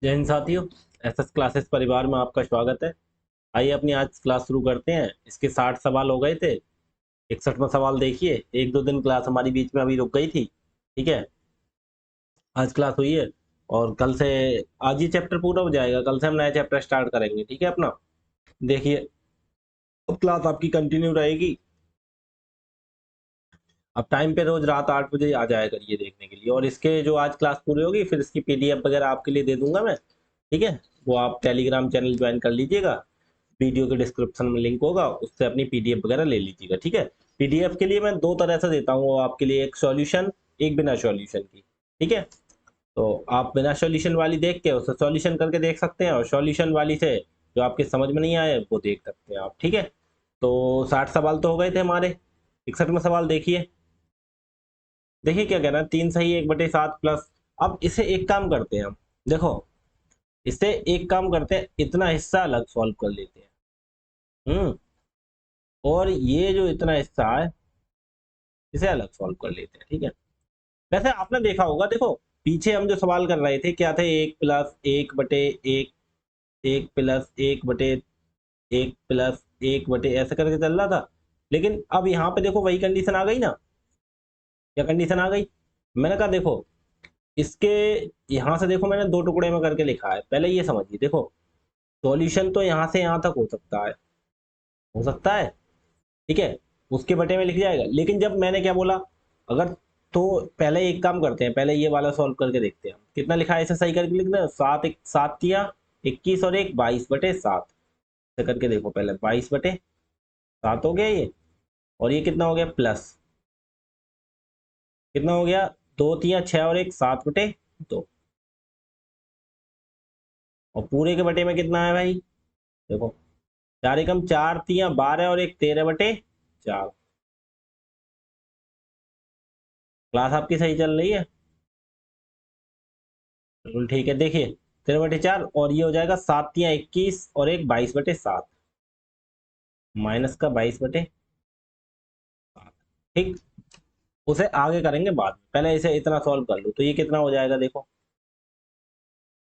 जय हिंद साथियों। SS classes परिवार में आपका स्वागत है। आइए अपनी आज क्लास शुरू करते हैं। इसके 60 सवाल हो गए थे। 61वां सवाल देखिए। एक दो दिन क्लास हमारी बीच में अभी रुक गई थी। ठीक है, आज क्लास हुई है और कल से आज ये चैप्टर पूरा हो जाएगा। कल से हम नया चैप्टर स्टार्ट करेंगे। ठीक है अपना, देखिए अब क्लास आपकी कंटिन्यू रहेगी। अब टाइम पे रोज रात 8 बजे आ जाया करिए देखने के लिए। और इसके जो आज क्लास पूरी होगी फिर इसकी पीडीएफ वगैरह आपके लिए दे दूंगा मैं। ठीक है, वो आप टेलीग्राम चैनल ज्वाइन कर लीजिएगा। वीडियो के डिस्क्रिप्शन में लिंक होगा, उससे अपनी पीडीएफ वगैरह ले लीजिएगा। ठीक है, पीडीएफ के लिए मैं दो तरह से देता हूँ आपके लिए, एक सॉल्यूशन, एक बिना सॉल्यूशन की। ठीक है, तो आप बिना सॉल्यूशन वाली देख के उससे सॉल्यूशन करके देख सकते हैं, और सॉल्यूशन वाली से जो आपके समझ में नहीं आए वो देख सकते हैं आप। ठीक है, तो 60 सवाल तो हो गए थे हमारे। 61वां सवाल देखिए। देखिए क्या कह रहा है, 3 सही 1/7 प्लस। अब इसे एक काम करते हैं हम, देखो इससे एक काम करते हैं, इतना हिस्सा अलग सॉल्व कर लेते हैं। हम्म, और ये जो इतना हिस्सा है इसे अलग सॉल्व कर लेते हैं। ठीक है, वैसे आपने देखा होगा, देखो पीछे हम जो सवाल कर रहे थे क्या थे, 1+1/1, 1+1/1 ऐसे करके चल रहा था। लेकिन अब यहाँ पे देखो वही कंडीशन आ गई ना। क्या कंडीशन आ गई, मैंने कहा देखो इसके यहाँ से देखो मैंने दो टुकड़े में करके लिखा है, पहले ये समझिए। देखो सॉल्यूशन तो यहाँ से यहाँ तक हो सकता है, हो सकता है। ठीक है, उसके बटे में लिख जाएगा। लेकिन जब मैंने क्या बोला, अगर तो पहले एक काम करते हैं, पहले ये वाला सॉल्व करके देखते हैं कितना लिखा है, इसे सही करके लिखना है। 7 और 1 22/7 ऐसे करके देखो। पहले 22/7 हो गया ये, और ये कितना हो गया प्लस, कितना हो गया, 2 3 6 और 1 7/2। और पूरे के बटे में कितना है भाई, देखो 4 एकम 4 3 12 और 1 13/4। क्लास आपकी सही चल रही है, बिल्कुल ठीक है। देखिए 13/4 और ये हो जाएगा 7 3 21 और 1 22/7, माइनस का 22/7। ठीक, उसे आगे करेंगे बाद में, पहले इसे इतना सॉल्व कर लो। तो ये कितना हो जाएगा, देखो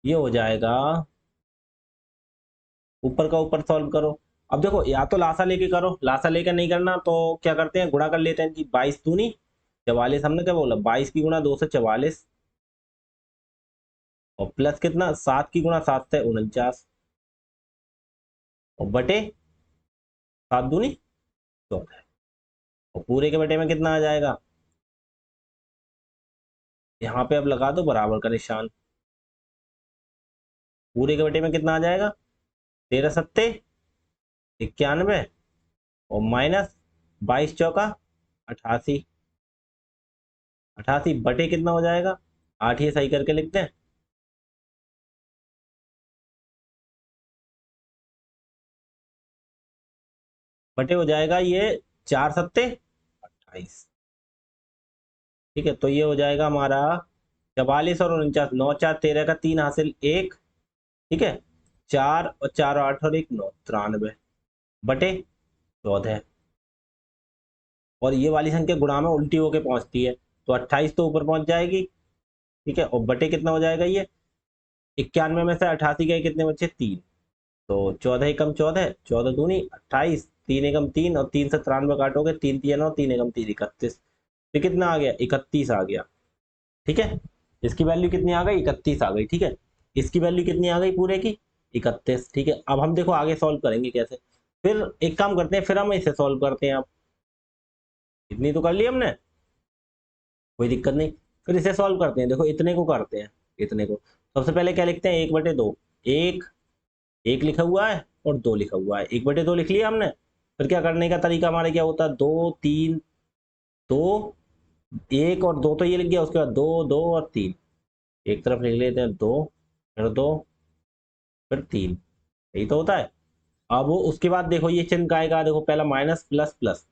ये हो जाएगा, ऊपर का ऊपर सॉल्व करो। अब देखो या तो लासा लेके करो, लासा लेकर नहीं करना तो क्या करते हैं, गुणा कर लेते हैं जी। 22 दूनी 44, हमने क्या बोला 22 की गुणा 2 से 44, और प्लस कितना 7 की गुणा 7 से 49, और बटे 7 दूनी 14। और पूरे के बटे में कितना आ जाएगा, यहाँ पे अब लगा दो बराबर का निशान। पूरे के बटे में कितना आ जाएगा, 13 सत्ते 91, और माइनस 22 चौका 88। 88 बटे कितना हो जाएगा 8, ये सही करके लिखते हैं। बटे हो जाएगा ये 4 सत्ते 28। ठीक है, तो ये हो जाएगा हमारा 44 और 49, 9 4 13 का 3 हासिल 1। ठीक है, 4 और 4 8 और 1 9 93 बटे 14। और ये वाली संख्या गुणा में उल्टी होके पहुंचती है, तो 28 तो ऊपर पहुंच जाएगी। ठीक है, और बटे कितना हो जाएगा ये, 91 में से 88 गए कितने बचे 3, तो 14 एकम 14, 14 दूनी 28, 3 एकम 3, और 3 से 93 काटोगे, 3 3 9, 3 एकम 3 31। तो कितना आ गया 31 आ गया। ठीक है, इसकी वैल्यू कितनी आ गई 31 आ गई। ठीक है, इसकी वैल्यू कितनी आ गई पूरे की 31। ठीक है, अब हम देखो आगे सॉल्व करेंगे कैसे। फिर एक काम करते हैं, फिर हम इसे सॉल्व करते हैं। अब इतनी तो कर ली हमने, कोई दिक्कत नहीं। फिर इसे सॉल्व करते हैं, देखो इतने को करते हैं, इतने को सबसे पहले क्या लिखते हैं, 1/2। एक एक लिखा हुआ है और 2 लिखा हुआ है, 1/2 लिख लिया हमने। फिर क्या करने का तरीका हमारे क्या होता है, 2 3 2, एक और दो तो ये लिख गया, उसके बाद 2 2 और 3। एक तरफ लिख लेते हैं 2, फिर 2, फिर 3, यही तो होता है। अब वो उसके बाद देखो ये चिन्ह का आएगा, देखो पहला माइनस प्लस प्लस,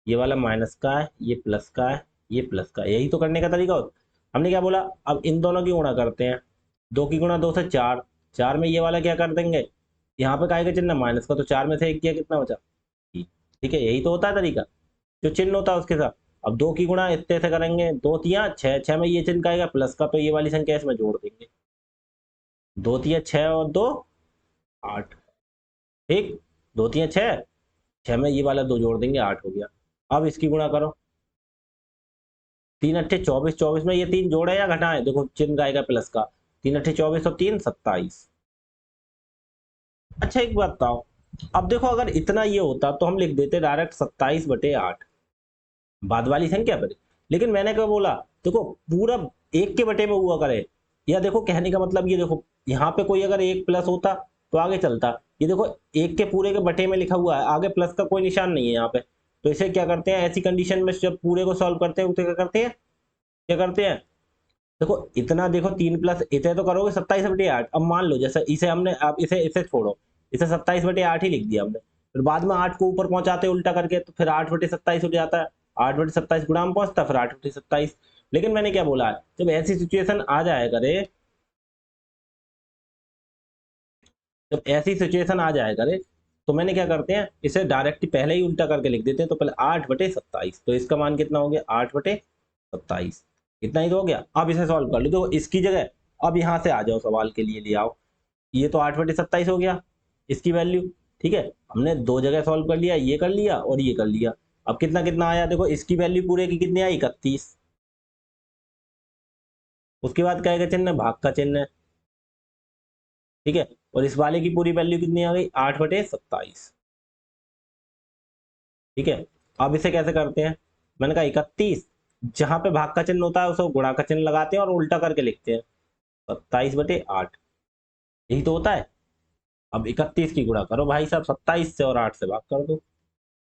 ये वाला माइनस का है, ये प्लस का है, ये प्लस का है, यही तो करने का तरीका होता है। हमने क्या बोला, अब इन दोनों की गुणा करते हैं। 2 की गुणा 2 से 4, 4 में ये वाला क्या कर देंगे, यहाँ पे काय का चिन्ह माइनस का, तो 4 में से एक किया कितना बचा 3। ठीक है, यही तो होता है तरीका, जो चिन्ह होता है उसके साथ। अब 2 की गुणा इतने से करेंगे, 2 3 6, 6 में ये चिन्ह का आएगा प्लस का, तो ये वाली संख्या इसमें जोड़ देंगे। दो तिया 6 और 2 8। ठीक, दो तिया 6, 6 में ये वाला 2 जोड़ देंगे, 8 हो गया। अब इसकी गुणा करो, 3 अट्ठे 24, 24 में ये 3 जोड़े या घटाएं, देखो चिन्ह आएगा प्लस का। 3 अट्ठे 24 और 3 27। अच्छा एक बात बताओ, अब देखो अगर इतना ये होता तो हम लिख देते डायरेक्ट 27/8 बाद वाली संख्या पर। लेकिन मैंने क्या बोला, देखो पूरा एक के बटे में हुआ करे, या देखो कहने का मतलब ये देखो, यहाँ पे कोई अगर एक प्लस होता तो आगे चलता। ये देखो एक के पूरे के बटे में लिखा हुआ है, आगे प्लस का कोई निशान नहीं है यहाँ पे। तो इसे क्या करते हैं, ऐसी कंडीशन में जब पूरे को सॉल्व करते हैं तो क्या करते हैं, क्या करते हैं, देखो इतना देखो 3 प्लस इतने तो करोगे 27/8। अब मान लो जैसे इसे हमने, अब इसे इसे छोड़ो, इसे 27/8 ही लिख दिया हमने, फिर बाद में 8 को ऊपर पहुंचाते हैं उल्टा करके, तो फिर 8/27 हो जाता है। 8/27 गुणा में पहुंचता है, फिर 8/27। लेकिन मैंने क्या बोला है, जब ऐसी सिचुएशन आ जाया करे, जब ऐसी सिचुएशन आ जाया करे, तो मैंने क्या करते हैं, इसे डायरेक्ट पहले ही उल्टा करके लिख देते हैं। तो पहले 8/27, तो इसका मान कितना हो गया, 8/27। इतना ही तो हो गया। अब इसे सॉल्व कर लो, तो इसकी जगह अब यहां से आ जाओ, सवाल के लिए ले आओ। ये तो 8/27 हो गया इसकी वैल्यू। ठीक है, हमने दो जगह सॉल्व कर लिया, ये कर लिया और ये कर लिया। अब कितना कितना आया, देखो इसकी वैल्यू पूरे की कितनी आई, 31। उसके बाद क्या का चिन्ह है, भाग का चिन्ह है। ठीक है, और इस वाले की पूरी वैल्यू कितनी आ गई, 8/27। ठीक है, अब इसे कैसे करते हैं, मैंने कहा 31, जहां पे भाग का चिन्ह होता है उसे गुणा का चिन्ह लगाते हैं और उल्टा करके लिखते हैं, 27/8। यही तो होता है। अब 31 की गुणा करो भाई साहब, 27 से और 8 से भाग कर दो,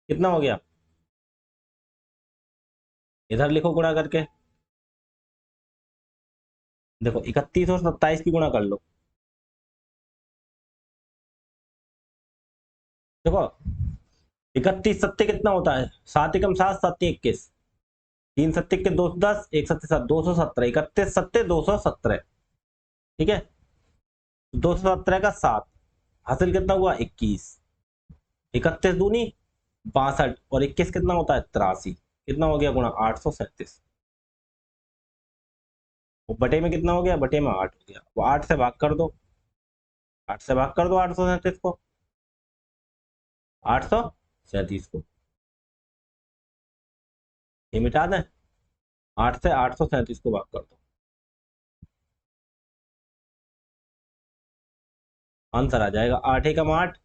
कितना हो गया, इधर लिखो गुणा करके। देखो 31 और 27 की गुणा कर लो। देखो 31 सत्ते कितना होता है, 7 एकम 7, 7 21, 3 सत्ते के 210, 1 सत्ते 7, 217, 31 सत्ते 217। ठीक है, 217 का 7, हासिल कितना हुआ, 21। 31 दूनी 62 और 21 कितना होता है, 83। कितना हो गया, गुणा 837। वो बटे में कितना हो गया, बटे में 8 हो गया। वो 8 से भाग कर दो, 8 से भाग कर दो 837 को, 837 को, ये मिटा दें, 8 से 837 को भाग कर दो, आंसर आ जाएगा 8 एकम 8।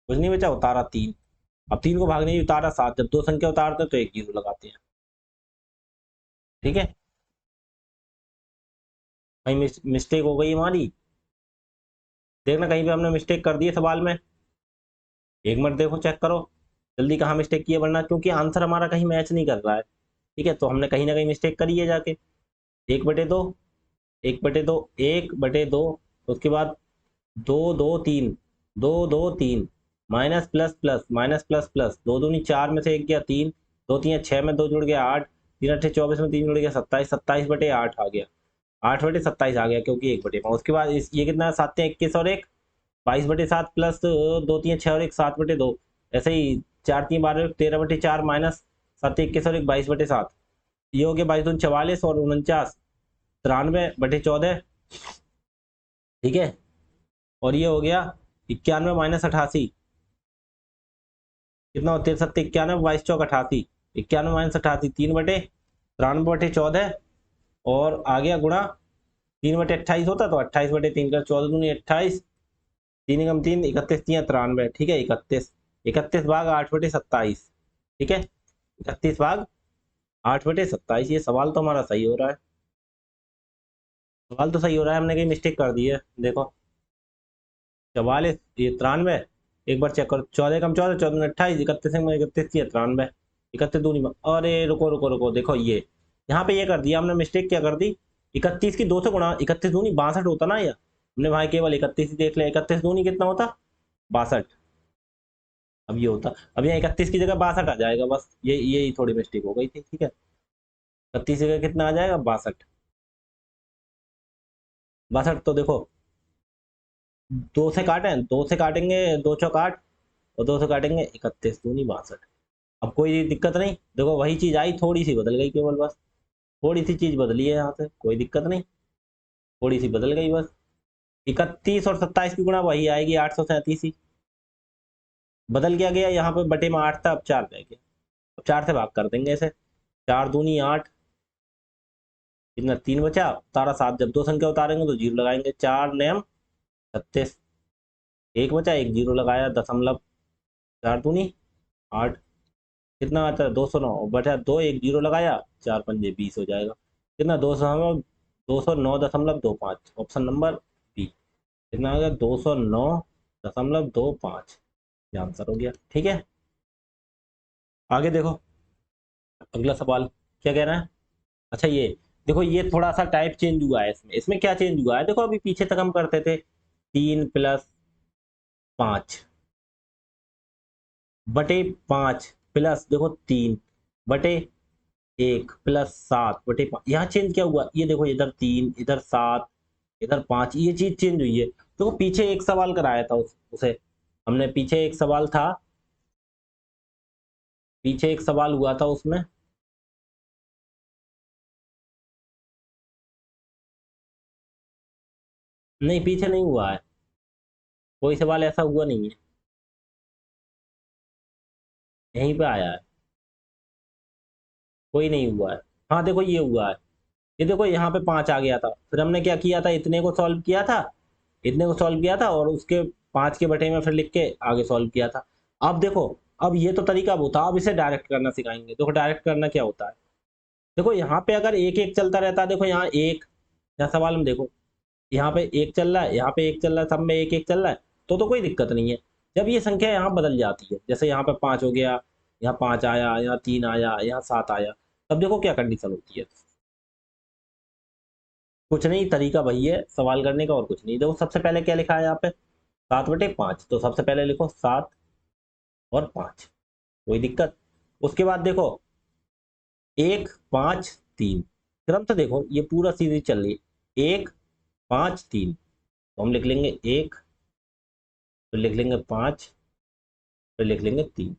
कुछ नहीं बचा, उतारा 3। अब 3 को भागने ही उतारा 7, जब दो संख्या उतारते हैं तो एक जीरो लगाते हैं। ठीक है, कहीं मिस्टेक हो गई हमारी, देखना कहीं पे हमने मिस्टेक कर दी है सवाल में, एक मिनट देखो चेक करो जल्दी कहाँ मिस्टेक की है, वरना क्योंकि आंसर हमारा कहीं मैच नहीं कर रहा है। ठीक है, तो हमने कहीं ना कहीं मिस्टेक करी है जाके। 1/2, 1/2, 1/2, उसके बाद 2 2 3, 2 2 3, minus plus plus minus plus plus, 2 दूनी 4 में से एक गया 3, 2 3 6 में 2 जुड़ गया 8, 3 8 24 में 3 जुड़ गया 27, 27/8 आ गया, 8/27 आ गया क्योंकि 1/5। उसके बाद इस ये कितना है, 7 21 और 1, 22/7 प्लस 2 3 6 और 1, 7/2। ऐसे ही 4 3 12, 13/4 माइनस 7 21 और 1, 22/7। ये हो गया 22 दूनी 44 और 49, 93/14। ठीक है, और ये हो गया 91 माइनस 88, कितना होता है, 73 91, 22 4 88, 91 माइनस 88, 3/93/14। और आ गया गुणा 3/28 होता तो 28/3 का, 14 दूनी 28, 3 एकम 3, 31 तिया 93। ठीक है, 31, 31 भाग 8/27। ठीक है, 31 भाग 8/27। ये सवाल तो हमारा सही हो रहा है, सवाल तो सही हो रहा है, हमने कहीं मिस्टेक कर दी है। देखो 44, ये 93, एक बार चेक करो, 14 एकम 14, 14 दूनी 28, 31 एकम 31 तिया 93, 31 दूनी अरे रुको रुको रुको, देखो ये यहाँ पे ये कर दिया हमने मिस्टेक, क्या कर दी, 31 की 2 से गुणा, 31 दूनी 62 होता ना, ये हमने भाई केवल 31 ही देख लिया, 31 दूनी कितना होता, 62। अब ये होता, अब यहाँ 31 की जगह 62 आ जाएगा, बस ये थोड़ी मिस्टेक हो गई थी। ठीक है, 31 की जगह कितना आ जाएगा, 62। 62 तो देखो, दो से काटें, दो से काटेंगे, 2 चौक 8, और 2 से काटेंगे 31 दूनी 62। अब कोई दिक्कत नहीं, देखो वही चीज आई, थोड़ी सी बदल गई केवल, बस थोड़ी सी चीज बदली है यहाँ से, कोई दिक्कत नहीं, थोड़ी सी बदल गई बस। 31 और 27 की गुणा वही आएगी 837 ही। बदल क्या गया, यहाँ पे बटे में 8 था, अब 4 रह गया। अब 4 से भाग कर देंगे इसे, 4 दूनी 8, कितना 3 बचा, तारा 7। जब दो संख्या उतारेंगे तो जीरो लगाएंगे, 4 नेम 36, एक बचा, एक जीरो लगाया, दशमलव, 4 दूनी 8, कितना आता है 209, बचा 2, एक जीरो लगाया, 4 पंजे 20 हो जाएगा। कितना 209.25, ऑप्शन नंबर बी। कितना आ गया 209.25, ये आंसर हो गया। ठीक है, आगे देखो अगला सवाल क्या कह रहा है। अच्छा ये देखो, ये थोड़ा सा टाइप चेंज हुआ है इसमें। इसमें क्या चेंज हुआ है, देखो अभी पीछे तक हम करते थे 3+5 बटे 5 प्लस देखो 3 बटे 1 प्लस 7 बटे 5। यहाँ चेंज क्या हुआ, ये देखो इधर 3 इधर 7 इधर 5, ये चीज चेंज हुई है। देखो पीछे एक सवाल कराया था उसे हमने, पीछे एक सवाल था, पीछे एक सवाल हुआ था उसमें, नहीं पीछे नहीं हुआ है, कोई सवाल ऐसा हुआ नहीं है, यहीं पे आया है, कोई नहीं हुआ है। हाँ देखो ये हुआ है, ये देखो यहाँ पे 5 आ गया था, फिर हमने क्या किया था, इतने को सॉल्व किया था, इतने को सॉल्व किया था और उसके 5 के बटे में फिर लिख के आगे सॉल्व किया था। अब देखो, अब ये तो तरीका वो था, अब इसे डायरेक्ट करना सिखाएंगे। देखो डायरेक्ट करना क्या होता है, देखो यहाँ पे अगर एक एक चलता रहता, देखो यहाँ एक, यहाँ सवाल में देखो यहाँ पे एक चल रहा है, यहाँ पे एक चल रहा है, सब में एक एक चल रहा है, तो कोई दिक्कत नहीं है। जब ये संख्या यहाँ बदल जाती है, जैसे यहाँ पे 5 हो गया, यहाँ 5 आया, यहाँ 3 आया, यहाँ 7 आया, तब देखो क्या कंडीशन होती है। कुछ नहीं, तरीका वही है सवाल करने का और कुछ नहीं। देखो सबसे पहले क्या लिखा है यहाँ पे 7/5, तो सबसे पहले लिखो 7 और 5, कोई दिक्कत। उसके बाद देखो 1 5 3, क्रम तो देखो ये पूरा सीरीज चल रही है, 1 5 3, तो हम लिख लेंगे 1, फिर लिख लेंगे 5, फिर लिख लेंगे 3,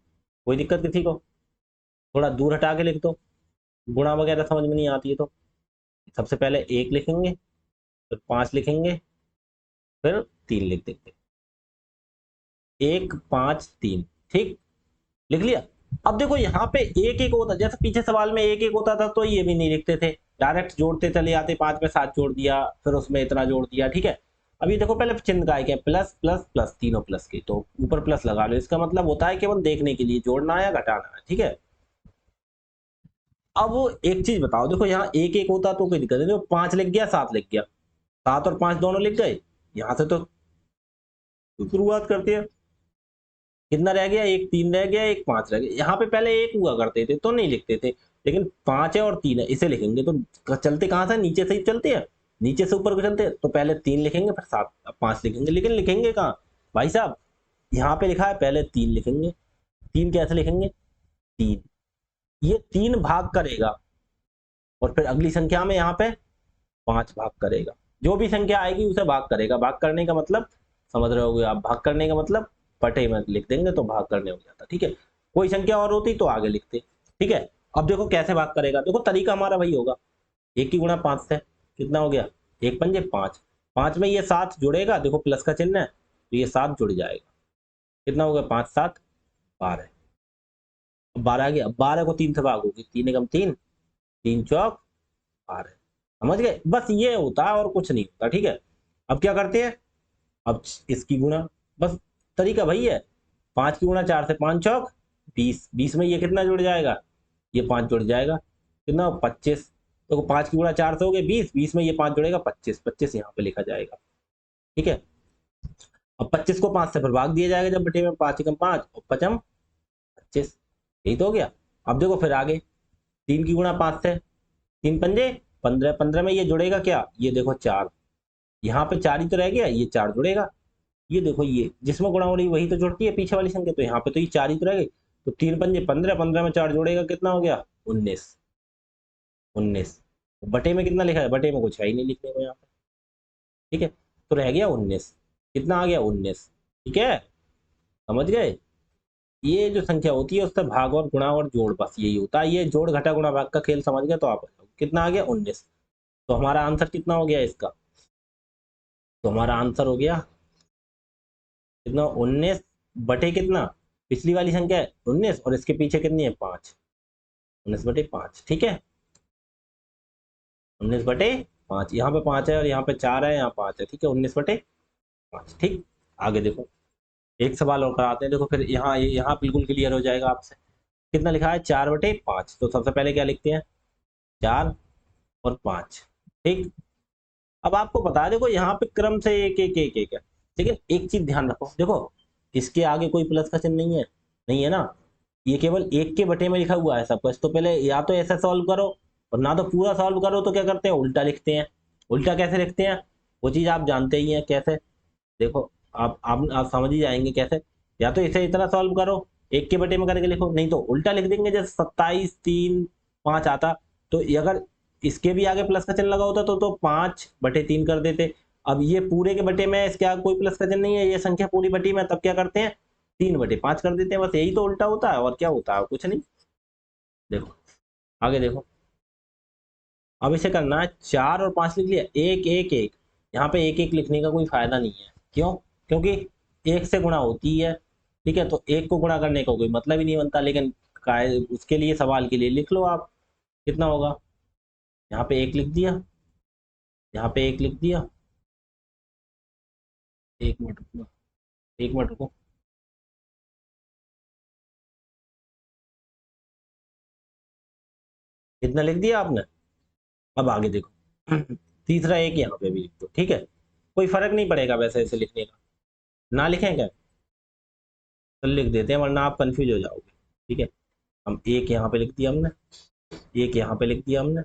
कोई दिक्कत किसी को। थोड़ा दूर हटा के लिख दो, गुणा वगैरह समझ में नहीं आती है तो। सबसे पहले 1 लिखेंगे, फिर 5 लिखेंगे, फिर 3 लिख देंगे, 1 5 3, ठीक, लिख लिया। अब देखो यहाँ पे एक एक होता, जैसे पीछे सवाल में एक एक होता था तो ये भी नहीं लिखते थे, डायरेक्ट जोड़ते चले आते, 5 में 7 जोड़ दिया, फिर उसमें इतना जोड़ दिया, ठीक है। अब ये देखो पहले चिन्ह का है क्या, प्लस प्लस प्लस, तीनों प्लस के, तो ऊपर प्लस लगा लो, इसका मतलब होता है केवल देखने के लिए जोड़ना है या घटाना है, ठीक है। अब वो एक चीज बताओ, देखो यहाँ एक एक होता तो कोई दिक्कत नहीं, देखो 5 लिख गया, 7 लिख गया, 7 और 5 दोनों लिख गए, यहाँ से तो शुरुआत करते हैं। कितना रह गया, एक 3 रह गया, एक 5 रह गया। यहाँ पे पहले एक हुआ करते थे तो नहीं लिखते थे, लेकिन 5 है और 3 है, इसे लिखेंगे तो चलते कहाँ से, नीचे से ही चलते हैं, नीचे से ऊपर को चलते हैं, तो पहले 3 लिखेंगे फिर 7 5 लिखेंगे, लेकिन लिखेंगे कहाँ भाई साहब, यहाँ पे लिखा है पहले 3 लिखेंगे। 3 कैसे लिखेंगे, 3, ये 3 भाग करेगा और फिर अगली संख्या में यहाँ पे 5 भाग करेगा, जो भी संख्या आएगी उसे भाग करेगा। भाग करने का मतलब समझ रहे होगे आप, भाग करने का मतलब पटे में लिख देंगे तो भाग करने हो जाता, ठीक है। कोई संख्या और होती तो आगे लिखते, ठीक है। अब देखो कैसे भाग करेगा, देखो तरीका हमारा वही होगा, 1 की गुणा 5 से, कितना हो गया, 1 पंजे 5, 5 में ये 7 जुड़ेगा, देखो प्लस का चिन्ह है तो ये 7 जुड़ जाएगा, कितना हो गया 5 7 12, अब 12 आ गया, 12 को 3 से भागोगे, 3 एकम 3, 3 चौक 12, समझ गए, बस ये होता है और कुछ नहीं होता, ठीक है। अब क्या करते हैं, अब इसकी गुणा, बस तरीका वही है, 5 की गुणा 4 से, 5 चौक 20, 20 में ये कितना जुड़ जाएगा, ये 5 जुड़ जाएगा, कितना 25, तो 5 की गुणा 4 से हो गए 20, 20 में ये 5 जुड़ेगा 25, 25 यहाँ पे लिखा जाएगा, ठीक है। अब 25 को 5 से फिर भाग दिया जाएगा, जब बटे में 5 एकम 5 और 5 25, यही तो हो गया। अब देखो फिर आगे 3 की गुणा 5 से, 3 पंजे 15, 15 में ये जुड़ेगा क्या, ये देखो 4, यहाँ पे 4 ही तो रह गया, ये 4 जुड़ेगा, ये देखो ये जिसमें गुणा हो रही वही तो जुड़ती है पीछे वाली संख्या, तो यहाँ पे तो ये 4 ही तो रह गई, तो 3 पंजे 15, 15 में 4 जोड़ेगा, कितना हो गया 19, 19, बटे में कितना लिखा है, बटे में कुछ है ही नहीं लिखने को यहाँ पे, ठीक है, तो रह गया 19, कितना आ गया 19, ठीक है, समझ गए। ये जो संख्या होती है उससे भाग और गुणा और जोड़, बस यही होता है, ये जोड़ घटा गुणा भाग का खेल समझ गए तो आप कितना आ गया 19, तो हमारा आंसर कितना हो गया इसका, तो हमारा आंसर हो गया कितना, 19 बटे कितना, पिछली वाली संख्या है 19 और इसके पीछे कितनी है 5, 19/5। ठीक है, 19/5, यहाँ पे 5 है और यहाँ पे 4 है, यहाँ 5 है। ठीक है, 19/5। ठीक, आगे देखो एक सवाल और कराते हैं। देखो फिर यहाँ बिल्कुल क्लियर हो जाएगा आपसे। कितना लिखा है, 4/5। तो सबसे पहले क्या लिखते हैं, 4 और 5। ठीक, अब आपको बता देखो यहाँ पे क्रम से एक एक एक एक है, लेकिन एक चीज ध्यान रखो, देखो इसके आगे कोई प्लस का चिन्ह नहीं है, नहीं है ना, ये केवल एक के बटे में लिखा हुआ है सब कुछ। तो पहले या तो ऐसे सॉल्व करो, और ना तो पूरा सॉल्व करो तो क्या करते हैं, उल्टा लिखते हैं। उल्टा कैसे लिखते हैं, वो चीज आप जानते ही हैं कैसे। देखो आप समझ ही जाएंगे कैसे। या तो इसे इतना सॉल्व करो, एक के बटे में करके लिखो, नहीं तो उल्टा लिख देंगे, जैसे 27 3 5 आता। तो ये अगर इसके भी आगे प्लस का चिन्ह लगा होता तो 5/3 कर देते। अब ये पूरे के बटे में, इसके आगे कोई प्लस का चिन्ह नहीं है, ये संख्या पूरी बटी में, तब क्या करते हैं, 3/5 कर देते हैं। बस यही तो उल्टा होता है, और क्या होता है, कुछ नहीं। देखो आगे देखो, अब इसे करना है, 4 और 5 लिख लिया, एक एक एक, यहाँ पे एक एक लिखने का कोई फायदा नहीं है। क्यों, क्योंकि एक से गुणा होती है। ठीक है, तो एक को गुणा करने का कोई मतलब ही नहीं बनता। लेकिन उसके लिए, सवाल के लिए लिख लो आप, कितना होगा, यहाँ पे एक लिख दिया, यहाँ पे एक लिख दिया। एक मिनट रुको, एक मिनट रुको। कितना लिख दिया आपने, अब आगे देखो तीसरा एक यहाँ पे भी लिख दो। ठीक है, कोई फर्क नहीं पड़ेगा वैसे ऐसे लिखने का, ना लिखें क्या, तो लिख देते हैं, वरना आप कंफ्यूज हो जाओगे। ठीक है, हम एक यहाँ पे लिख दिया हमने, एक यहाँ पे लिख दिया हमने,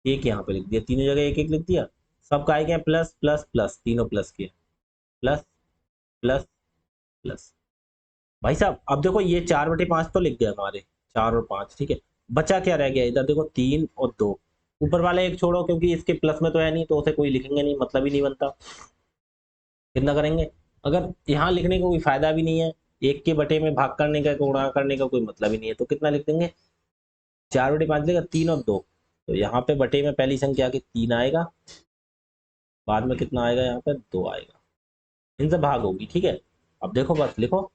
एक यहाँ पे लिख दिया, तीनों जगह एक एक लिख दिया। सबका आए क्या, प्लस प्लस प्लस, तीनों प्लस के, प्लस प्लस प्लस। भाई साहब अब देखो, ये 4/5 तो लिख गए हमारे, 4 और 5। ठीक है, बचा क्या रह गया, इधर देखो 3 और 2। ऊपर वाला एक छोड़ो, क्योंकि इसके प्लस में तो है नहीं, तो उसे कोई लिखेंगे नहीं, मतलब ही नहीं बनता। कितना करेंगे, अगर यहाँ लिखने का कोई फायदा भी नहीं है, एक के बटे में भाग करने का, गुणा करने का कोई मतलब ही नहीं है, तो कितना लिख देंगे, 4/5 देगा, 3 और 2। तो यहाँ पे बटे में पहली संख्या के 3 आएगा, बाद में कितना आएगा, यहाँ पे 2 आएगा, इनसे भाग होगी। ठीक है, अब देखो बस लिखो,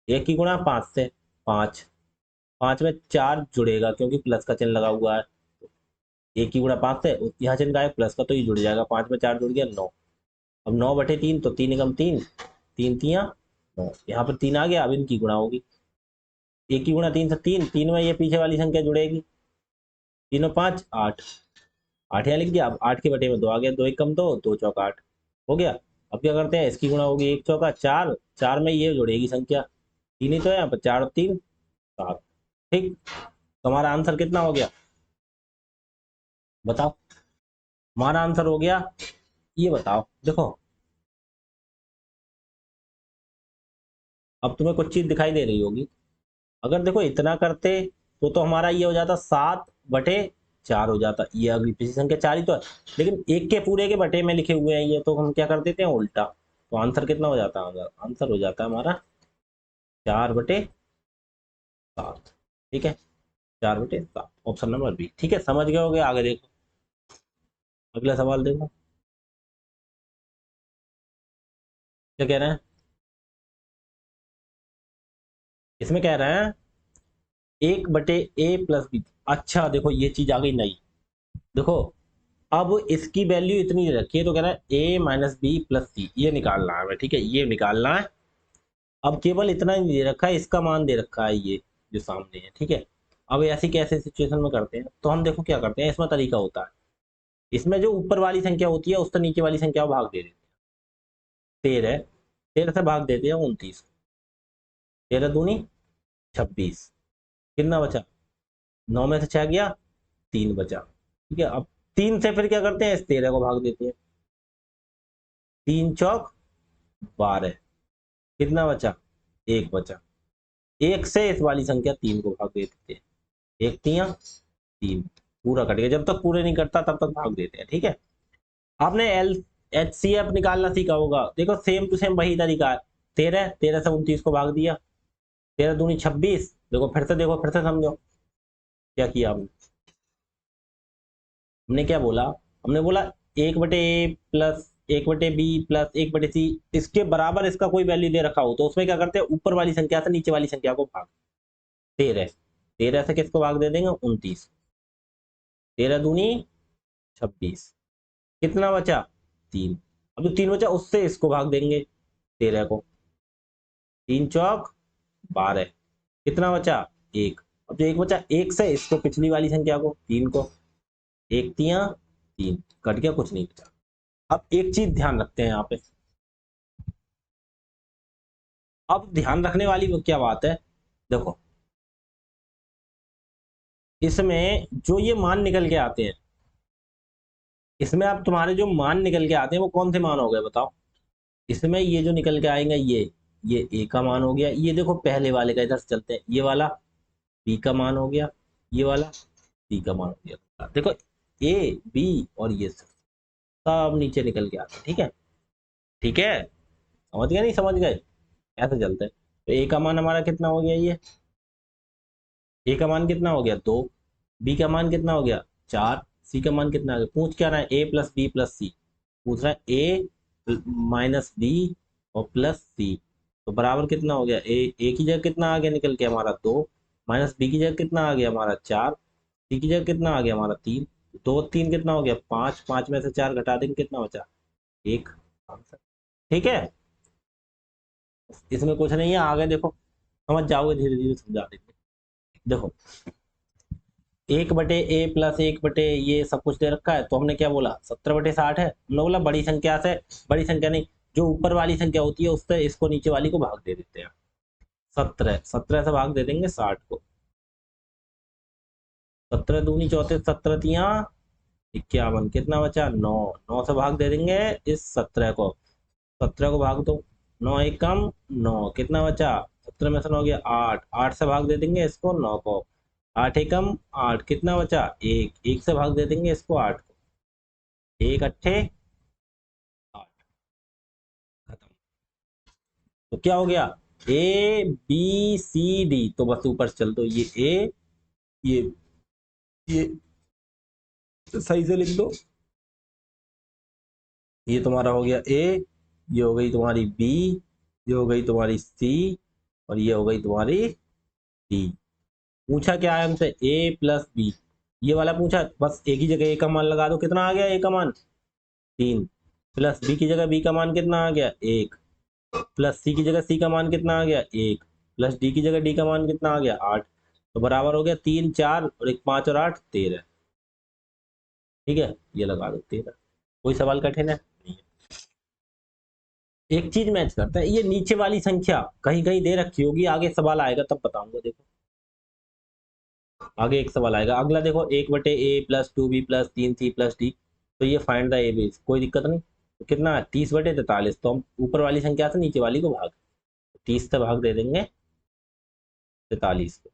एक की गुणा 5 से, 5, 5 में 4 जुड़ेगा क्योंकि प्लस का चिन्ह लगा हुआ है। एक की गुणा 5 से, यहाँ चिन्ह का है प्लस का, तो ये जुड़ जाएगा, 5 में 4 जुड़ गया, 9। अब 9/3, तो 3 एकम 3, 3 3 9, यहाँ पर 3 आ गया। अब इनकी गुणा होगी, एक की गुणा 3 से 3, 3 में ये पीछे वाली संख्या जुड़ेगी, 3 और 5 8, 8 यहाँ लिख दिया। अब 8 के बटे में 2 आ गया, 2 एकम 2, 2 चौका 8 हो गया। अब क्या करते हैं, इसकी गुणा होगी, 1 चौका 4, 4 में ये जुड़ेगी संख्या, 3 ही तो है यहाँ पर, 4 और 3 7। ठीक, तुम्हारा आंसर कितना हो गया, बताओ, हमारा आंसर हो गया, ये बताओ देखो। अब तुम्हें कुछ चीज दिखाई दे रही होगी, अगर देखो इतना करते तो हमारा ये हो जाता 7/4 हो जाता, ये अगली पिछली संख्या 4 ही तो है, लेकिन एक के पूरे के बटे में लिखे हुए हैं ये, तो हम क्या कर देते हैं, उल्टा। तो आंसर कितना हो जाता है, आंसर हो जाता है हमारा 4/7। ठीक है, 4/7, ऑप्शन नंबर बी। ठीक है, समझ गए होगे, आगे देखो, अगला सवाल देखो, क्या कह रहे हैं, इसमें कह रहे हैं 1/a+b। अच्छा देखो, ये चीज आ गई नई, देखो अब इसकी वैल्यू इतनी दे रखी है, तो कह रहा है a-b+c, ये निकालना है हमें। ठीक है, ये निकालना है। अब केवल इतना ही दे रखा है, इसका मान दे रखा है ये जो सामने है। ठीक है, अब ऐसी कैसे सिचुएशन में करते हैं, तो हम देखो क्या करते हैं, इसमें तरीका होता है, इसमें जो ऊपर वाली संख्या होती है उससे नीचे वाली संख्या को भाग दे देते हैं। 13, 13 से भाग देते हैं 29, 13 दूनी 26, कितना बचा, 9 में से 6 गया, 3 बचा। ठीक है, अब 3 से फिर क्या करते हैं, इस 13 को भाग देते हैं, 3 चौक 12, कितना बचा, 1 बचा। एक से इस वाली संख्या 3 को भाग दे देते हैं, 1 3 पूरा कट गया, जब तक पूरे नहीं करता तब तक भाग देते हैं। ठीक है, आपने HCF निकालना सीखा होगा, देखो सेम टू सेम वही तरीका है, 13, 13 से 29 को भाग दिया, 13 दूनी 26। देखो फिर से समझो क्या किया हमने, हमने क्या बोला, हमने बोला 1/a+ 1/b प्लस 1/c इसके बराबर इसका कोई वैल्यू दे रखा हो तो उसमें क्या करते हैं, ऊपर वाली संख्या से नीचे वाली संख्या को भाग। 13 13 से किसको भाग दे देंगे, 29। 13 दूनी 26, कितना बचा 3। अब जो 3 बचा उससे इसको भाग देंगे 13 को, 3 चौक 12, कितना बचा 1। अब जो 1 बचा 1 से इसको पिछली वाली संख्या को 3 को, 1 तियां 3, कट गया, कुछ नहीं बचा। अब एक चीज ध्यान रखते हैं यहाँ पे, अब ध्यान रखने वाली वो क्या बात है, देखो इसमें जो ये मान निकल के आते हैं, इसमें अब तुम्हारे जो मान निकल के आते हैं वो कौन से मान हो गए बताओ। इसमें ये जो निकल के आएंगे ये ए का मान हो गया, ये देखो पहले वाले का, इधर से चलते हैं, ये वाला बी का मान हो गया, ये वाला सी का मान हो गया। देखो ए बी और ये सब नीचे निकल के आते हैं, ठीक है, ठीक है, समझ गए नहीं समझ गए, ऐसे चलते हैं। तो ए का मान हमारा कितना हो गया, ये ए का मान कितना हो गया 2, बी का मान कितना हो गया 4, सी का मान कितना हो गया, पूछ क्या रहा है ए प्लस बी प्लस सी, पूछ रहा है ए माइनस बी और प्लस सी, तो बराबर कितना हो गया ए की जगह कितना आ गया निकल के हमारा 2, माइनस बी की जगह कितना आ गया हमारा 4, सी की जगह कितना आ गया हमारा 3, 2 3 कितना हो गया 5, 5 में से 4 घटा देंगे कितना बचा 1, ठीक है। इसमें कुछ नहीं है, आगे देखो समझ जाओगे, धीरे धीरे समझा देंगे। देखो 1/a प्लस 1/, ये सब कुछ दे रखा है, तो हमने क्या बोला 17/60 है, हमने बोला बड़ी संख्या से, बड़ी संख्या नहीं, जो ऊपर वाली संख्या होती है उससे इसको नीचे वाली को भाग दे देते हैं। 17 से भाग दे देंगे 60 को, 17 दूनी 34, 17 तियां 51, कितना बचा 9, 9 से भाग दे देंगे इस 17 को, 17 को भाग दो, 9 एकम 9, कितना बचा 17 में से 9 गया 8, 8 से भाग दे देंगे इसको 9 को, 8 एकम 8, कितना बचा 1, 1 से भाग दे देंगे इसको 8 को, 1 अट्ठे 8, खत्म। तो क्या हो गया ए बी सी डी, तो बस ऊपर से चल दो, ये ए, ये सही से लिख दो, ये तुम्हारा हो गया ए, ये हो गई तुम्हारी बी, ये हो गई तुम्हारी सी और ये हो गई तुम्हारी डी। पूछा क्या है हमसे ए प्लस बी, ये वाला पूछा, बस एक ही जगह ए का मान लगा दो, कितना आ गया ए का मान 3, प्लस बी की जगह बी का मान कितना आ गया 1, प्लस सी की जगह सी का मान कितना आ गया 1, प्लस डी की जगह डी का मान कितना आ गया 8, तो बराबर हो गया 3 4 और 1 5 और 8 13, ठीक है, ये लगा दो 13। कोई सवाल कठिन है नहीं है। एक चीज मैच करता है, ये नीचे वाली संख्या कहीं कहीं दे रखी होगी, आगे सवाल आएगा तब बताऊंगा, देखो आगे एक सवाल आएगा, अगला देखो 1/a plus 2b plus 3c plus D, तो ये फाइंड द ए बेस, कोई दिक्कत नहीं, तो कितना 30/43, तो हम ऊपर वाली संख्या से नीचे वाली को भाग, 30 से भाग दे देंगे 43 को,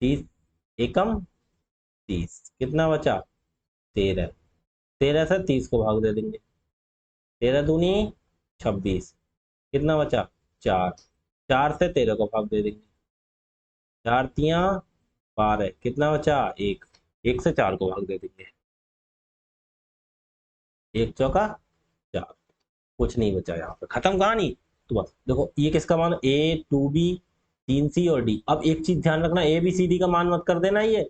30 एकम 30, कितना बचा 13, 13 से 30 को भाग दे देंगे, 13 दूनी 26, कितना बचा 4, 4 से 13 को भाग दे देंगे, 4 तियां 12, कितना बचा 1, 1 से 4 को भाग दे देंगे, 1 चौका 4, कुछ नहीं बचा, यहाँ पे खत्म कहानी। तो बस देखो ये किसका मान ए 2b 3c और डी। अब एक चीज ध्यान रखना, ए बी सी डी का मान मत कर देना, ये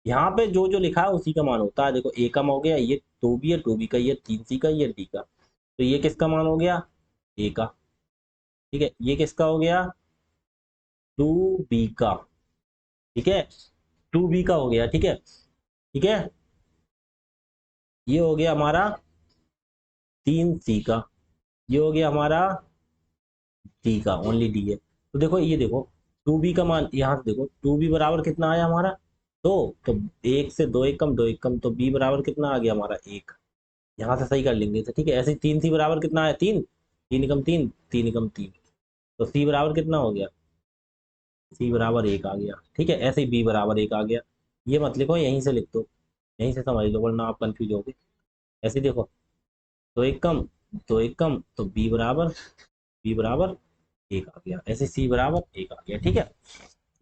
यहाँ पे जो जो लिखा है उसी का मान होता है। देखो ए का मान हो गया, ये 2b है, 2b का, ये 3c का, ये डी का, तो ये किसका मान हो गया ए का, ठीक है, ये किसका हो गया 2b का, ठीक है, 2b का हो गया, ठीक है, ठीक है, ये हो गया हमारा 3c का, ये हो गया हमारा डी का, ओनली डी है। तो देखो ये देखो 2b का मान, यहाँ से देखो 2b बराबर कितना आया हमारा 2, तो 1 से 2 एक कम 2 एक कम, तो b बराबर कितना आ गया हमारा 1, यहाँ से सही कर लेंगे तो ठीक है। ऐसे 3c बराबर कितना आया 3, 3 एकम 3, 3 एकम 3, तो c बराबर कितना हो गया, c बराबर 1 आ गया, ठीक है। ऐसे ही b बराबर 1 आ गया, ये मत लिखो, यहीं से लिख दो, यहीं से समझ लो, वरना आप कंफ्यूज होगे। ऐसे देखो 2 एक कम 2 एक कम, तो b बराबर 1 आ गया, ऐसे c बराबर 1 आ गया, ठीक है।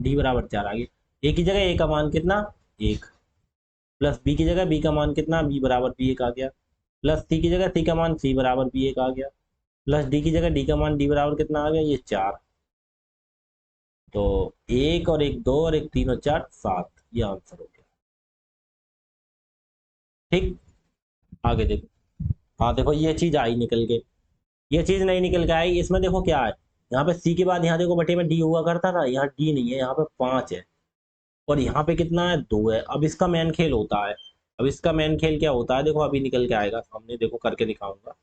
d बराबर 4 आ गया, a की जगह a का मान कितना 1, प्लस b की जगह b का मान कितना, b बराबर भी 1 आ गया, प्लस सी की जगह सी का मान सी बराबर भी 1 आ गया, प्लस डी की जगह डी का मान डी बराबर कितना आ गया, ये 4। तो 1 और 1 2 और 1 3 और 4 7, ये आंसर हो गया। ठीक, आगे देखो। हाँ देखो ये चीज आई निकल के, ये चीज नहीं निकल के आई। इसमें देखो क्या है, यहाँ पे सी के बाद यहाँ देखो बटे में डी हुआ करता था, यहाँ डी नहीं है, यहाँ पे 5 है और यहाँ पे कितना है, 2 है। अब इसका मेन खेल होता है, अब इसका मेन खेल क्या होता है, देखो अभी निकल के आएगा सामने, देखो करके दिखाऊंगा।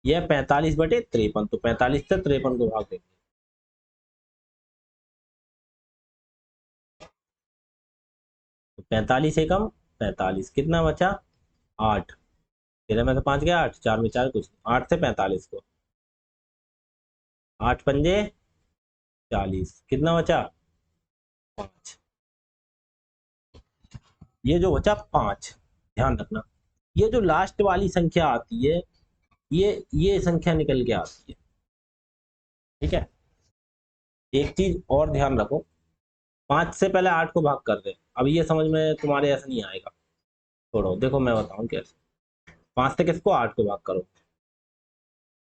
यह 45/53, तो 45 से 53 को भाग देंगे। तो 45 एकम 45, कितना बचा, 8। 13 में से 5 गया 8, 4 में 4 कुछ, 8 से 45 को, 8 पंजे 40, कितना बचा, 5। ये जो बचा 5, ध्यान रखना, ये जो लास्ट वाली संख्या आती है, ये संख्या निकल के आती है। ठीक है, एक चीज और ध्यान रखो, 5 से पहले 8 को भाग कर दे। अब ये समझ में तुम्हारे ऐसा नहीं आएगा, छोड़ो, देखो मैं बताऊं कैसे। 5 से किसको, 8 को भाग करो,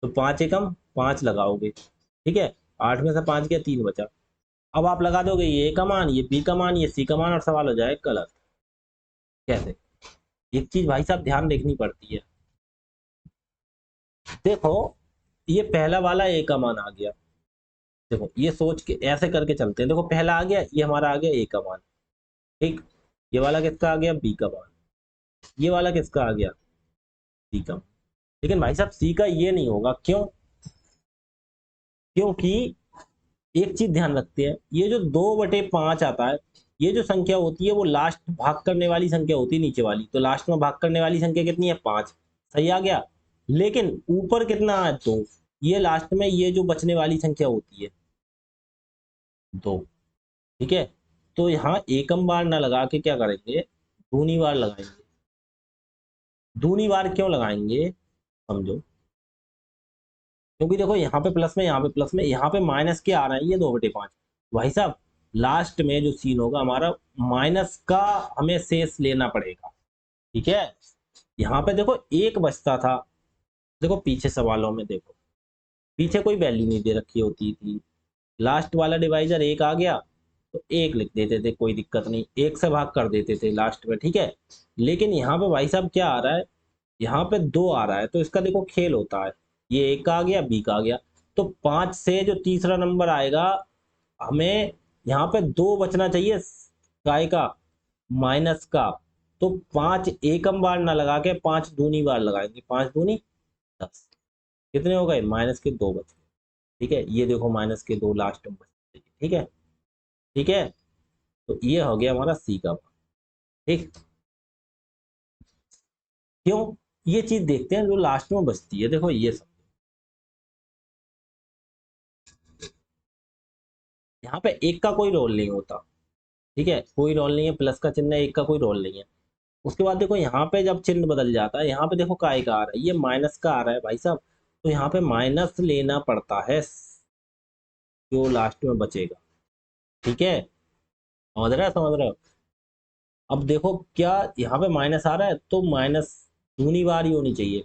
तो 5 एकम 5 लगाओगे, ठीक है। 8 में से 5 गया 3 बचा। अब आप लगा दोगे ये ए का मान, ये बी का मान, ये सी का मान, और सवाल हो जाए गलत। कैसे, एक चीज भाई साहब ध्यान देखनी पड़ती है। देखो ये पहला वाला ए का मान आ गया, देखो ये सोच के ऐसे करके चलते हैं। देखो पहला आ गया, ये हमारा आ गया ए का मान, ठीक। ये वाला किसका आ गया, बी का मान। ये वाला किसका आ गया, सी का। लेकिन भाई साहब सी का ये नहीं होगा, क्यों, क्योंकि एक चीज ध्यान रखते हैं, ये जो 2/5 आता है, ये जो संख्या होती है वो लास्ट भाग करने वाली संख्या होती है, नीचे वाली। तो लास्ट में भाग करने वाली संख्या कितनी है, 5, सही आ गया। लेकिन ऊपर कितना है, 2, ये लास्ट में ये जो बचने वाली संख्या होती है 2, ठीक है। तो यहाँ एकम बार ना लगा के क्या करेंगे, दूनी बार लगाएंगे। दूनी बार क्यों लगाएंगे, समझो। क्योंकि देखो यहाँ पे प्लस में, यहाँ पे प्लस में, यहाँ पे माइनस के आ रहा है, ये 2/5। भाई साहब लास्ट में जो सीन होगा हमारा, माइनस का हमें शेष लेना पड़ेगा, ठीक है। यहाँ पे देखो एक बचता था, देखो पीछे सवालों में देखो, पीछे कोई वैल्यू नहीं दे रखी होती थी, लास्ट वाला डिवाइजर 1 आ गया तो 1 लिख देते थे, कोई दिक्कत नहीं, 1 से भाग कर देते थे लास्ट में, ठीक है। लेकिन यहाँ पे भाई साहब क्या आ रहा है, यहाँ पे 2 आ रहा है, तो इसका देखो खेल होता है, ये 1 का आ गया, बी का आ गया, तो 5 से जो तीसरा नंबर आएगा, हमें यहाँ पे 2 बचना चाहिए, काय का, माइनस का। तो 5 एकम बार ना लगा के 5 दूनी बार लगाएंगे, 5 दूनी 10, कितने हो गए, -2 बच गए, ठीक है। ये देखो -2 लास्ट में बच, ठीक है, ठीक है। तो ये हो गया हमारा सी का मान, ठीक। क्यों, ये चीज देखते हैं जो लास्ट में बचती है, देखो ये सब, यहाँ पे 1 का कोई रोल नहीं होता, ठीक है, कोई रोल नहीं है, प्लस का चिन्ह है, 1 का कोई रोल नहीं है। उसके बाद देखो यहाँ पे जब चिन्ह बदल जाता है, यहाँ पे देखो काय का आ रहा है, ये माइनस का आ रहा है भाई साहब, तो यहाँ पे माइनस लेना पड़ता है, जो लास्ट में बचेगा, ठीक है। समझ रहे हो, समझ रहे हो। अब देखो क्या, यहाँ पे माइनस आ रहा है, तो माइनस दूनी बार ही होनी चाहिए,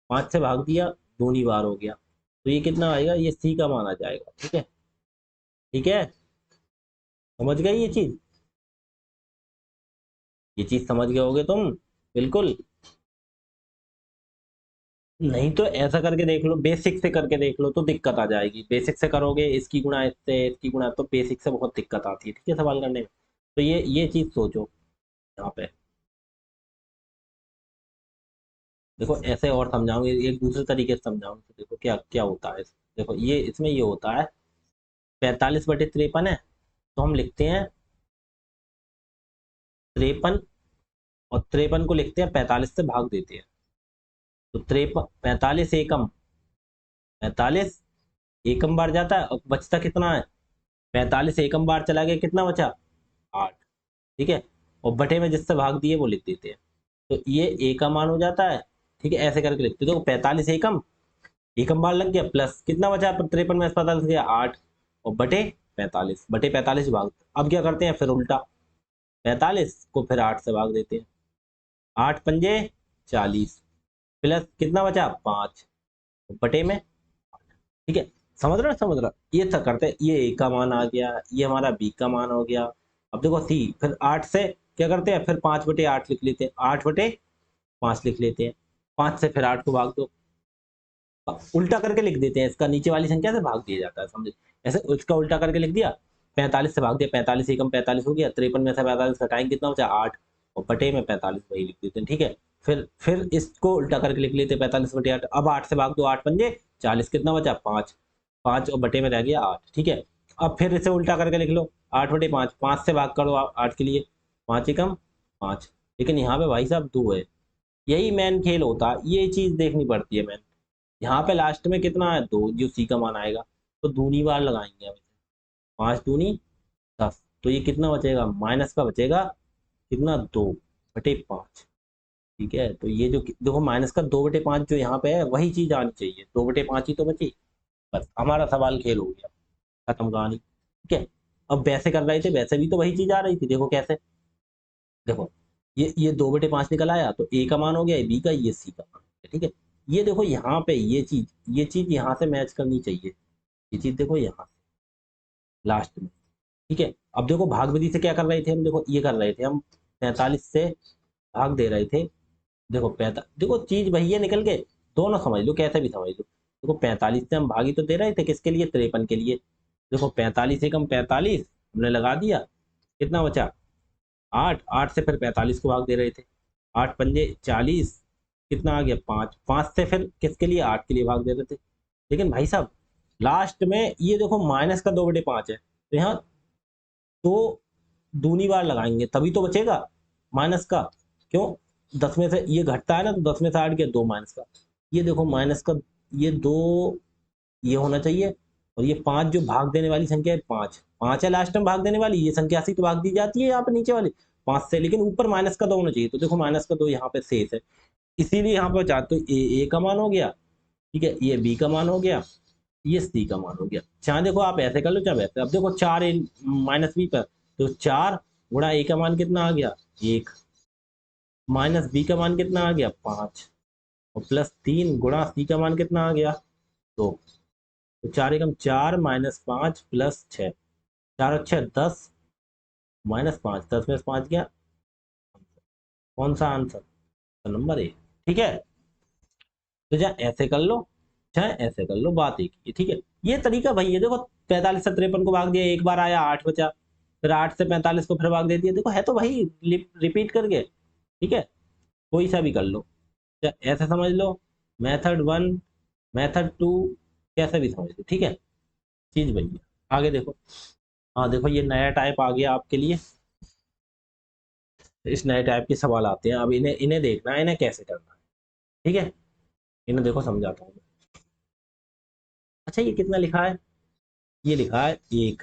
5 से भाग दिया, दूनी बार हो गया, तो ये कितना आएगा, ये सी का मान आ जाएगा, ठीक है, ठीक है। समझ गए ये चीज समझ गए होगे तुम, बिल्कुल। नहीं तो ऐसा करके देख लो, बेसिक से करके देख लो तो दिक्कत आ जाएगी। बेसिक से करोगे, इसकी गुणा इससे, इसकी गुणा, तो बेसिक से बहुत दिक्कत आती है, ठीक है, सवाल करने में। तो ये चीज सोचो यहाँ पे। देखो ऐसे और समझाऊंगे, एक दूसरे तरीके से समझाऊंगे, तो देखो क्या क्या होता है। देखो ये इसमें ये होता है, 45/53 है, तो हम लिखते हैं 53, और 53 को लिखते हैं 45 से भाग देते हैं, तो 53, 45 एकम, 45 एकम बार जाता है, और बचता कितना है, 45 एकम बार चला गया, कितना बचा, 8, ठीक है। और बटे में जिससे भाग दिए वो लिख देते हैं, तो ये ए का मान हो जाता है, ठीक है। ऐसे करके लिखते हैं, तो 45 एकम, एकम बार लग गया, प्लस कितना बचा 53 में 45 गया 8, और बटे 45, बटे 45 भाग। अब क्या करते हैं, फिर उल्टा, 45 को फिर 8 से भाग देते हैं, 8 पंजे 40 प्लस कितना बचा 5 बटे में, ठीक है। समझ रहा ये था करते, ये ए का मान आ गया, ये हमारा बी का मान हो गया। अब देखो सी, फिर 8 से क्या करते हैं, फिर 5/8 लिख लेते हैं, 8/5 लिख लेते हैं। 5 से फिर 8 को भाग दो, उल्टा करके लिख देते हैं, इसका नीचे वाली संख्या से भाग दिया जाता है, समझे। ऐसे उसका उल्टा करके लिख दिया, 45 से भाग दिया, 45 एकम 45 हो गया, 53 में से 45 घटाएंगे कितना बचा 8, और बटे में 45 वही लिख देते हैं, ठीक है। फिर इसको उल्टा करके लिख लेते हैं 45/8, अब 8 से भाग दो, 8 पंजे 40, कितना बचा 5, 5 और बटे में रह गया 8, ठीक है। अब फिर इसे उल्टा करके लिख लो 8/5, 5 से भाग करो 8 के लिए, 5 एकम 5, लेकिन यहाँ पे भाई साहब 2 है, यही मेन खेल होता है, ये चीज देखनी पड़ती है मैन। यहाँ पे लास्ट में कितना है 2, जो सी का मान आएगा, तो दूनी बार लगाएंगे अब, 5 दूनी 10, तो ये कितना बचेगा माइनस का बचेगा, कितना 2/5, ठीक है। तो ये जो देखो माइनस का 2/5 जो यहाँ पे है वही चीज आनी चाहिए, 2/5 ही तो बची, बस हमारा सवाल खेल हो गया, खत्म कहानी, ठीक है। अब वैसे कर रहे थे, वैसे भी तो वही चीज आ रही थी, देखो कैसे, देखो ये 2/5 निकल आया, तो ए का मान हो गया, बी का, ये सी का मान हो गया, ठीक है। ये देखो यहाँ पे ये चीज यहाँ से मैच करनी चाहिए, ये चीज देखो यहाँ लास्ट में, ठीक है। अब देखो भाग विधि से क्या कर रहे थे हम, देखो ये कर रहे थे हम 45 से भाग दे रहे थे, देखो 45, देखो चीज वही है निकल के, दोनों समझ लो कैसे भी समझ लो, देखो 45 से हम भागी तो दे रहे थे किसके लिए 53 के लिए, देखो 45 एकम 45 हमने लगा दिया, कितना बचा 8, 8 से फिर 45 को भाग दे रहे थे, 8 पंजे 40, कितना आ गया 5, 5 से फिर किसके लिए 8 के लिए भाग दे रहे थे, लेकिन भाई साहब लास्ट में ये देखो माइनस का 2/5 है, तो यहाँ तो दूनी बार लगाएंगे तभी तो बचेगा माइनस का, क्यों 10 में से ये घटता है ना, तो 10 में से 8 गया 2 माइनस का, ये देखो माइनस का, ये 2 ये होना चाहिए, और ये 5 जो भाग देने वाली संख्या है, 5 5 है लास्ट में भाग देने वाली, ये संख्या से तो भाग दी जाती है यहाँ पे नीचे वाली 5 से, लेकिन ऊपर माइनस का 2 होना चाहिए, तो देखो माइनस का 2 यहाँ पे शेष है, इसीलिए यहाँ पे चाहते तो ए का मान हो गया, ठीक है, ये बी का मान हो गया, ये सी का मान हो गया, चाहे देखो आप ऐसे कर लो चाहे वैसे, अब देखो 4 माइनस बी पर, तो 4 गुणा ए का मान कितना आ गया 1, माइनस बी का मान कितना आ गया 5, और प्लस 3 गुणा सी का मान कितना आ गया 2, तो 4 एकम 4 -5 प्लस 6, 4 और 6 10, -5, 10 में से 5 गया, कौन सा आंसर, तो नंबर 1, ठीक है। तो चाहे ऐसे कर लो चाहे ऐसे कर लो, बात एक ही है, ठीक है। ये तरीका भाई है, देखो 45 से 53 को भाग दिया, एक बार आया 8 बचा, फिर 8 से 45 को फिर भाग दे दिया, देखो है तो भाई रिपीट करके, ठीक है, कोई सा भी कर लो, चाहे ऐसे समझ लो मेथड 1 मेथड 2, कैसे भी समझ लो, ठीक है, चीज वही है। आगे देखो, हाँ देखो ये नया टाइप आ गया आपके लिए, इस नए टाइप के सवाल आते हैं, अब इन्हें इन्हें देखना है इन्हें कैसे करना है, ठीक है, इन्हें देखो समझाता हूँ। अच्छा ये कितना लिखा है, ये लिखा है 1,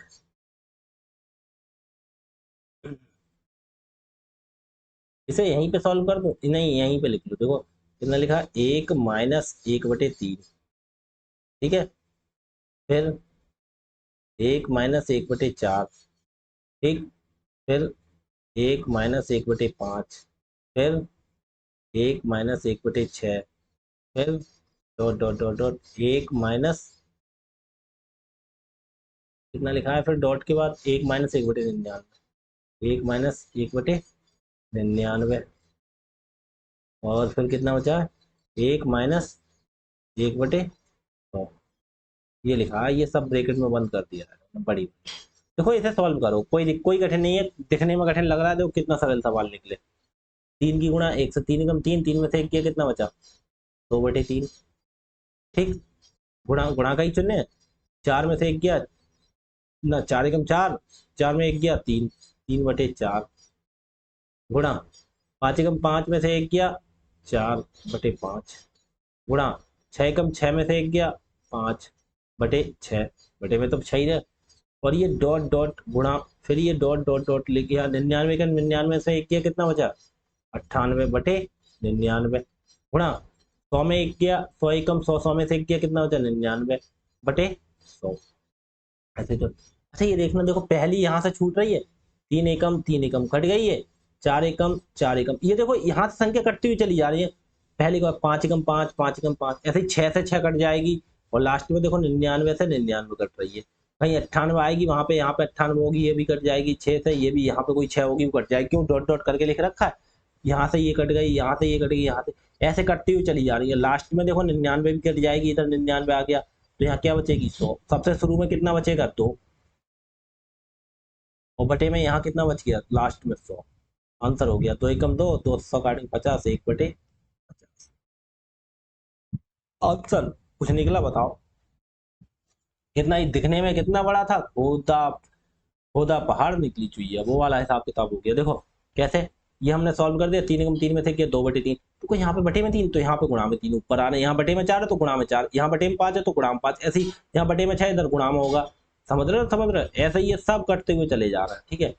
इसे यहीं पे सॉल्व कर दूं, नहीं यहीं पे लिख लो, देखो कितना लिखा है 1 - 1/3, ठीक है, फिर 1 - 1/4, ठीक, फिर 1 - 1/5, फिर 1 - 1/6, फिर dot dot dot dot 1 minus कितना लिखा है, फिर डॉट के बाद 1 - 1/99, 1 - 1/99, और फिर कितना बचा 1 - 1/100, ये लिखा है, ये सब ब्रैकेट में बंद कर दिया है बड़ी। देखो इसे सॉल्व करो, कोई कठिन नहीं है, दिखने में कठिन लग रहा है, देखो कितना सरल सवाल निकले, 3 की गुणा 1 से 3 एकम 3, 3 में से 1 किया कितना बचा 2/3, ठीक, गुणा गुणा का ही चुने, 4 में से 1 किया ना, 4 एकम 4, 4 में 1 गया 3, 3/4, गुणा 5 एकम 5 में से 1 गया 4/5, गुणा 6 एकम 6 में से 1 गया 5/6, बटे में तो 6 ही है, और ये डॉट डॉट गुणा, फिर ये डॉट डॉट डॉट लिख गया 99 का 99 से 1 गया कितना बचा 98/99, गुणा 100 में 1 गया 100 एकम 100, 100 में से 1 गया कितना बचा 99/100, ऐसे तो। अच्छा ये देखना, देखो पहली यहाँ से छूट रही है, 3 एकम 3 एकम कट गई है, 4 एकम 4 एकम, ये देखो यहाँ से संख्या कटती हुई चली जा रही है, पहली बार 5 × 5 5 × 5 ऐसे ही 6 से 6 कट जाएगी और लास्ट में देखो 99 से 99 कट रही है। कहीं 98 आएगी वहां पे, यहाँ पे 98 होगी, ये भी कट जाएगी 6 से, ये भी यहाँ पे कोई 6 होगी वो कट जाएगी। क्यों? डॉट डॉट करके लिख रखा है। यहाँ से ये कट गई, यहाँ से ये कट गई, यहाँ से ऐसे कटती हुई चली जा रही है। लास्ट में देखो 99 भी कट जाएगी, इधर 99 आ गया तो यहाँ क्या बचेगी 100। सबसे शुरू में कितना बचेगा 2 और बटे में यहाँ कितना बच गया लास्ट में 100। आंसर हो गया 2 एकम 2, 200 काटेंगे 50, 1/50। आंसर कुछ निकला बताओ। कितना ही दिखने में कितना बड़ा था, खोदा खोदा पहाड़ निकली चुईया, वो वाला हिसाब किताब हो गया। देखो कैसे, ये हमने सॉल्व कर दिया। 3 × 3 में थे क्या 2/3, तो यहाँ पे बटे में 3 तो यहाँ पे गुणा में 3 ऊपर आ रहे हैं। यहाँ बटे में 4 है तो गुणा में 4, यहाँ बटे में 5 है तो गुणा में 5, ऐसे ही यहाँ बटे में 6 इधर गुणा में होगा। समझ रहे हो? समझ रहे हो? ऐसे ही ये सब कटते हुए चले जा रहा है। ठीक है,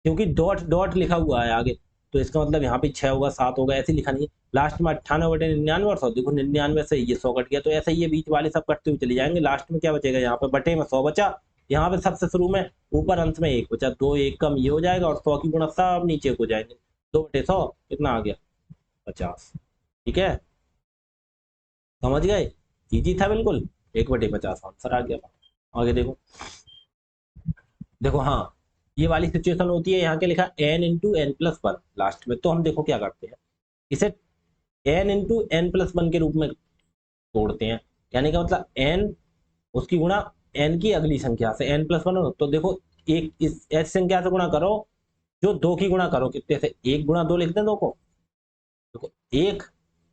क्योंकि डॉट डॉट लिखा हुआ है आगे, तो इसका मतलब यहाँ पे 6 होगा 7 होगा, ऐसे लिखा नहीं है। लास्ट में 98/99 और 100, देखो 99 से ये 100 कट गया, तो ऐसे ही ये बीच वाले सब कटते हुए चले जाएंगे। लास्ट में क्या बचेगा, यहाँ पे बटे में 100 बचा, यहाँ पे सबसे शुरू में ऊपर अंत में 1 बचा, 2 1 कम ये हो जाएगा और 100 की गुणा सब नीचे हो जाएंगे। 2/100 कितना आ गया 50। ठीक है, समझ गए? इजी था बिल्कुल। 1/50 आंसर आ गया। आगे देखो, देखो हाँ, ये वाली सिचुएशन होती है, यहाँ के लिखा n × n+1 लास्ट में, तो हम देखो क्या करते हैं, इसे n × n+1 के रूप में तोड़ते हैं। यानी कि मतलब n उसकी गुणा n की अगली संख्या से, n+1 हो तो देखो एक इस ऐसी संख्या से गुणा करो जो 2 की गुणा करो, कितने से 1 × 2 लिखते हैं 2 को, देखो 1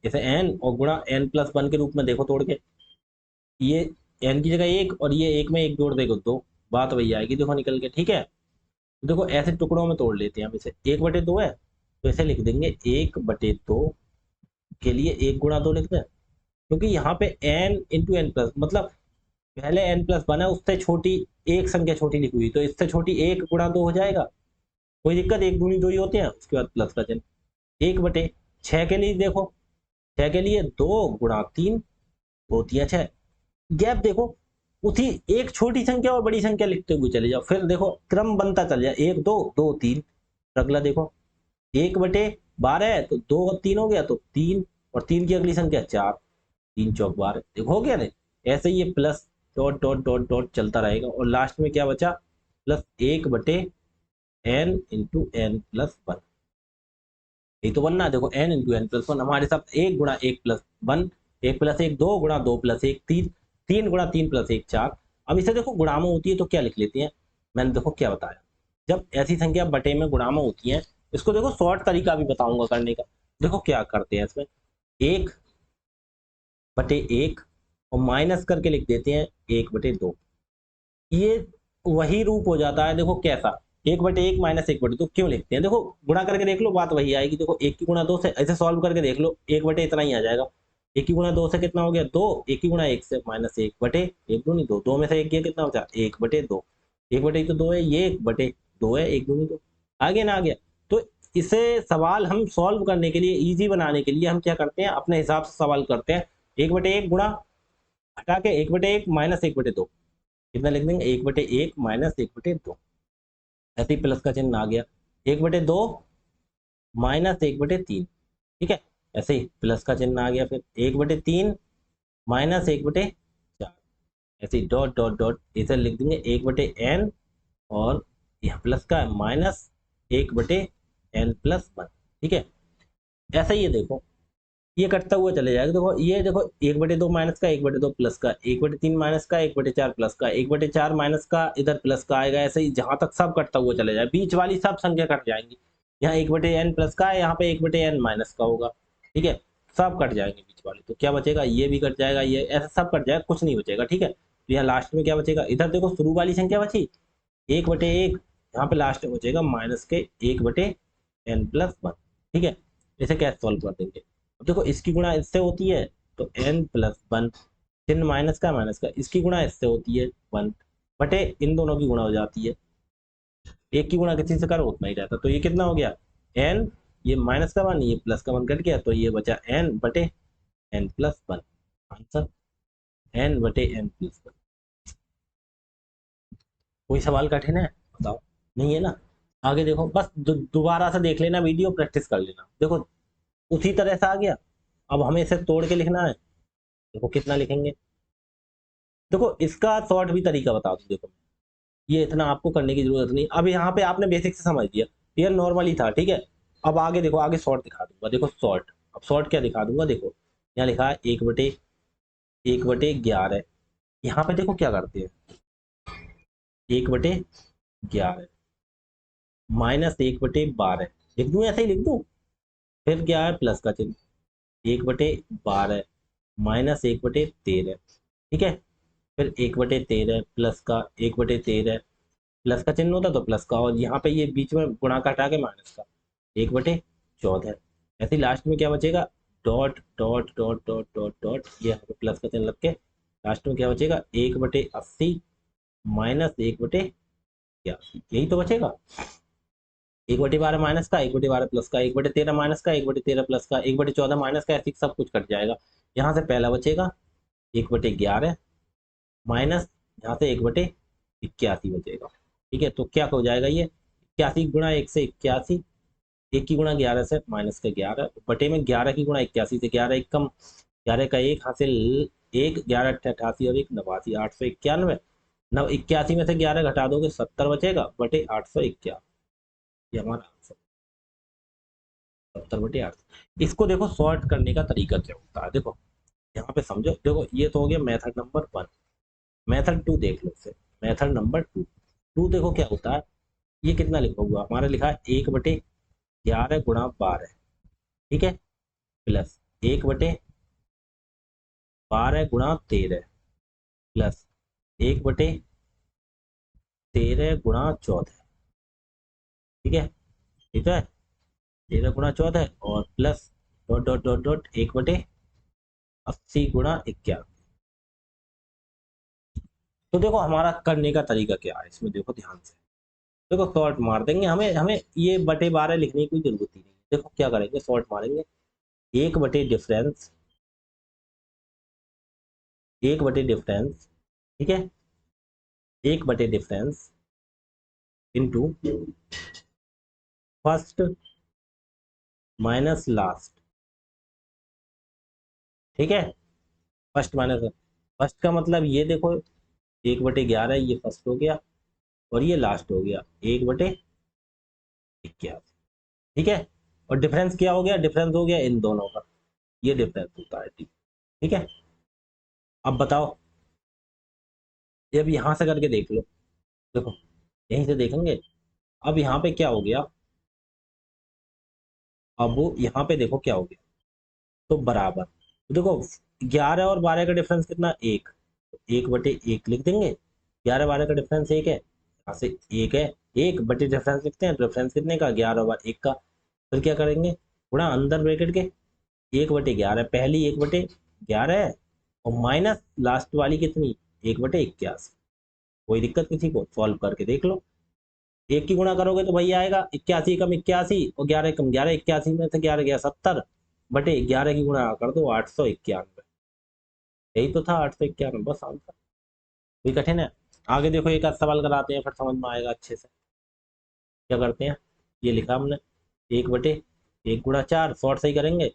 जैसे n और गुणा n+1 के रूप में देखो तोड़ के, ये n की जगह 1 और ये 1 में 1 जोड़ देगा 2, बात वही आएगी देखो निकल के। ठीक है, देखो ऐसे टुकड़ों में तोड़ लेते हैं हम इसे। 1/2 है तो इसे लिख देंगे 1/2 के लिए 1 × 2 लिखते हैं, क्योंकि यहाँ पे n × n+, मतलब पहले n+1 है, उससे छोटी एक संख्या छोटी लिखी हुई, तो इससे छोटी 1 × 2 हो जाएगा। कोई दिक्कत, 1 दूनी 2 ही होते हैं, उसके बाद प्लस का चिन्ह। 1/6 के लिए देखो, 6 के लिए 2 × 3 होती है 6। गैप देखो, उसी एक छोटी संख्या और बड़ी संख्या लिखते हुए चले जाओ, फिर देखो क्रम बनता चल जाए, 1 2 2 3। अगला देखो 1/12 है तो 2 और 3 हो गया, तो 3 और 3 की अगली संख्या 4, 3 चौक 12, देखो हो गया नहीं। ऐसे ही ये plus dot dot dot dot चलता रहेगा और लास्ट में क्या बचा, प्लस 1/n × n+1। यही तो बनना है। देखो n × n+1 हमारे साथ 1 × 1+1, 1 + 1 2 × 2 + 1 3, 3 × 3 + 1 4। अब इसे देखो गुणा में होती है तो क्या लिख लेते हैं, मैंने देखो क्या बताया, जब ऐसी संख्या बटे में गुणा में होती है, इसको देखो शॉर्ट तरीका भी बताऊंगा करने का। देखो क्या करते हैं इसमें, 1/1 और माइनस करके लिख देते हैं 1/2। ये वही रूप हो जाता है, देखो कैसा, 1/1 - 1/2 क्यों लिखते हैं, देखो गुणा करके देख लो बात वही आएगी। देखो 1 की गुणा 2 से ऐसे सॉल्व करके देख लो, 1/, इतना ही आ जाएगा। 1 की गुणा 2 से कितना हो गया 2, 1 की गुणा 1 से -1/1 दूनी 2, 2 में से 1 गया कितना बचा 1/2, 1/1 तो 2 है, ये 1/2 है, 1 दूनी 2 आ गया ना, आ गया। तो इसे सवाल हम सॉल्व करने के लिए, इजी बनाने के लिए हम क्या करते हैं, अपने हिसाब से सवाल करते हैं। 1/1 गुणा हटा के 1/1 - 1/2 कितना लिख देंगे, 1/1 - 1/2, ऐसे ही प्लस का चिन्ह आ गया। 1/2 - 1/3, ठीक है, ऐसे ही प्लस का चिन्ह आ गया। फिर 1/3 - 1/4, ऐसे ही डॉट डॉट डॉट इसे लिख देंगे 1/n और यह प्लस का माइनस 1/n+1। ठीक है, ऐसा ही ये देखो ये कटता हुआ चले जाएगा। देखो ये देखो 1/2 माइनस का, 1/2 प्लस का, 1/3 माइनस का, 1/4 प्लस का, 1/4 माइनस का, इधर प्लस का आएगा। ऐसे ही जहां तक सब कटता हुआ चले जाए, बीच वाली सब संख्या कट जाएंगी। यहाँ 1/n प्लस का है, यहाँ पे 1/n माइनस का होगा। ठीक है, सब कट जाएंगे बीच वाले, तो क्या बचेगा, ये भी कट जाएगा, ये ऐसा सब कट जाएगा, कुछ नहीं बचेगा। ठीक है, तो यहाँ लास्ट में क्या बचेगा, इधर देखो शुरू वाली संख्या बची 1/1, यहाँ पे लास्ट में बचेगा माइनस के 1/n+1। ठीक है, इसे कैसे सॉल्व कर देंगे, देखो इसकी गुणा इससे होती है तो n+1, चिन्ह माइनस का, इसकी गुणा इससे होती है 1 बटे इन दोनों की गुणा हो जाती है, एक की गुणा किसी से करो उतना ही रहता। तो ये कितना हो गया n, ये माइनस का 1 ये प्लस का 1 कट गया, तो ये बचा n/n+1। Answer n/n+1। कोई सवाल कठिन है बताओ, नहीं है ना। आगे देखो, बस दोबारा से देख लेना वीडियो, प्रैक्टिस कर लेना। देखो उसी तरह से आ गया, अब हमें इसे तोड़ के लिखना है। देखो कितना लिखेंगे। देखो इसका शॉर्ट भी तरीका बता दूं। देखो ये इतना आपको करने की जरूरत नहीं, अब यहाँ पे आपने बेसिक से समझ लिया, ये नॉर्मल ही था, ठीक है। अब आगे देखो, आगे शॉर्ट दिखा दूंगा। देखो शॉर्ट, अब शॉर्ट क्या दिखा दूंगा। देखो यहाँ लिखा है 1/11। यहाँ पे देखो क्या करते हैं, 1/11 -1/12 लिख दूं, ऐसे ही लिख दूं। फिर क्या है, प्लस का चिन्ह, 1/12 -1/13, ठीक है। फिर 1/13 प्लस का, 1/13 प्लस का चिन्ह होता तो प्लस का, और यहाँ पे ये बीच में गुणा का हटा के माइनस का, 1/14। ऐसे लास्ट में क्या बचेगा, dot dot dot dot dot dot, ये प्लस का चिन्ह लग के लास्ट में क्या बचेगा, 1/80 -1/81, यही तो बचेगा। 1/12 माइनस का, 1/12 प्लस का, 1/13 माइनस का, 1/13 प्लस का, 1/14 माइनस का, ऐसे सब कुछ कट जाएगा। यहाँ से पहला बचेगा 1/11 माइनस, यहाँ से 1/81 बचेगा, ठीक है। तो क्या हो जाएगा ये, 81 गुणा 1 से 81, 1 की गुणा 11 से -11 बटे में 11 की गुणा 81 से 11 एक कम, 11 का 1 हासिल 1, 11 88 और 1 89, 891। 81 में से 11 घटा दोगे 70 बचेगा, बटे 891, ये हमारा आंसर, 70/8। इसको देखो सॉर्ट करने का तरीका क्या होता है, देखो यहाँ पे समझो। देखो ये तो हो गया मेथड नंबर 1, मेथड 2 देख लो फिर। मेथड नंबर 2 देखो क्या होता है। ये कितना लिखा हुआ हमारा, लिखा है 1/11 गुणा 12, ठीक है, प्लस 1/12 गुणा 13, प्लस 1/13 गुणा 14, ठीक है, ठीक है। 13 गुणा 14 और plus dot dot dot dot 1/80 गुणा 81। तो देखो हमारा करने का तरीका क्या है इसमें, देखो ध्यान से। देखो शॉर्ट मार देंगे, हमें हमें ये बटे 12 लिखने की कोई जरूरत ही नहीं है। देखो क्या करेंगे, शॉर्ट मारेंगे, 1/डिफरेंस, 1/डिफरेंस, ठीक है, 1/डिफरेंस इंटू फर्स्ट माइनस लास्ट, ठीक है। फर्स्ट माइनस, फर्स्ट का मतलब ये देखो 1/11 ये फर्स्ट हो गया, और ये लास्ट हो गया 1/81, ठीक है। और डिफरेंस क्या हो गया, डिफरेंस हो गया इन दोनों का, ये डिफरेंस होता है, ठीक है। अब बताओ, ये अब यहाँ से करके देख लो। देखो यहीं से देखेंगे। अब यहाँ पे क्या हो गया, अब वो यहाँ पे देखो क्या हो गया, तो बराबर, तो देखो 11 और 12 का डिफरेंस कितना, 1, 1/1 लिख देंगे। 11 12 का डिफरेंस 1 है, यहाँ से 1 है, 1 डिफरेंस लिखते हैं, डिफरेंस कितने का, 11/1 का। फिर क्या करेंगे, गुणा अंदर ब्रैकेट के 1/11, पहली 1/11 है, और माइनस लास्ट वाली कितनी, 1/81। कोई दिक्कत किसी को, सॉल्व करके देख लो। 1 की गुणा करोगे तो भैया आएगा 81 कम 81, और 11 कम 11, 81 में से 11 गया 70, बटे 11 की गुणा कर दो 891, यही तो था 891, बस आंसर। कोई कठिन है। आगे देखो एक आध सवाल कराते हैं, फिर समझ में आएगा अच्छे से। क्या करते हैं, ये लिखा हमने 1/1 गुणा 4, शॉर्ट सही करेंगे,